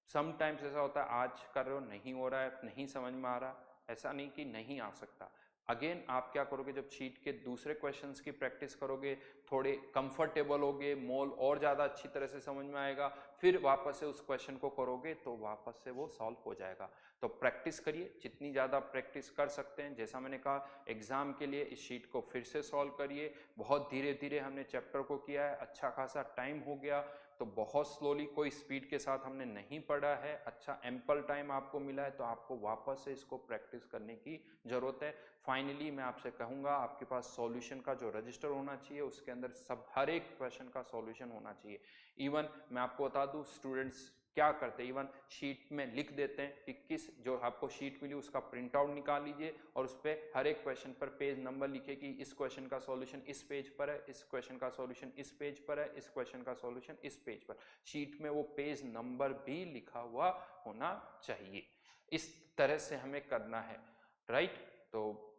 समटाइम्स ऐसा होता है आज कर रहे हो नहीं हो रहा है, नहीं समझ में आ रहा, ऐसा नहीं कि नहीं आ सकता। अगेन आप क्या करोगे, जब शीट के दूसरे क्वेश्चंस की प्रैक्टिस करोगे, थोड़े कंफर्टेबल होगे, मोल और ज़्यादा अच्छी तरह से समझ में आएगा, फिर वापस से उस क्वेश्चन को करोगे तो वापस से वो सॉल्व हो जाएगा। तो प्रैक्टिस करिए, जितनी ज़्यादा प्रैक्टिस कर सकते हैं। जैसा मैंने कहा एग्जाम के लिए इस शीट को फिर से सॉल्व करिए। बहुत धीरे धीरे हमने चैप्टर को किया है, अच्छा खासा टाइम हो गया, तो बहुत स्लोली, कोई स्पीड के साथ हमने नहीं पढ़ा है। अच्छा एम्पल टाइम आपको मिला है, तो आपको वापस से इसको प्रैक्टिस करने की जरूरत है। फाइनली मैं आपसे कहूँगा आपके पास सॉल्यूशन का जो रजिस्टर होना चाहिए उसके अंदर सब हर एक क्वेश्चन का सॉल्यूशन होना चाहिए। इवन मैं आपको बता दूं स्टूडेंट्स क्या करते हैं, इवन शीट में लिख देते हैं कि किस जो आपको शीट मिली उसका प्रिंट आउट निकाल लीजिए और उस पर हर एक क्वेश्चन पर पेज नंबर लिखे कि इस क्वेश्चन का सॉल्यूशन इस पेज पर है, इस क्वेश्चन का सॉल्यूशन इस पेज पर है, इस क्वेश्चन का सॉल्यूशन इस पेज पर। शीट में वो पेज नंबर भी लिखा हुआ होना चाहिए। इस तरह से हमें करना है, राइट। तो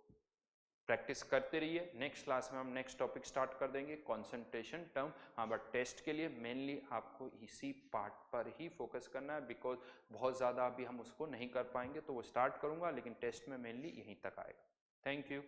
प्रैक्टिस करते रहिए। नेक्स्ट क्लास में हम नेक्स्ट टॉपिक स्टार्ट कर देंगे, कंसंट्रेशन टर्म। हाँ, बट टेस्ट के लिए मेनली आपको इसी पार्ट पर ही फोकस करना है, बिकॉज बहुत ज़्यादा अभी हम उसको नहीं कर पाएंगे, तो वो स्टार्ट करूँगा लेकिन टेस्ट में मेनली यहीं तक आएगा। Thank you.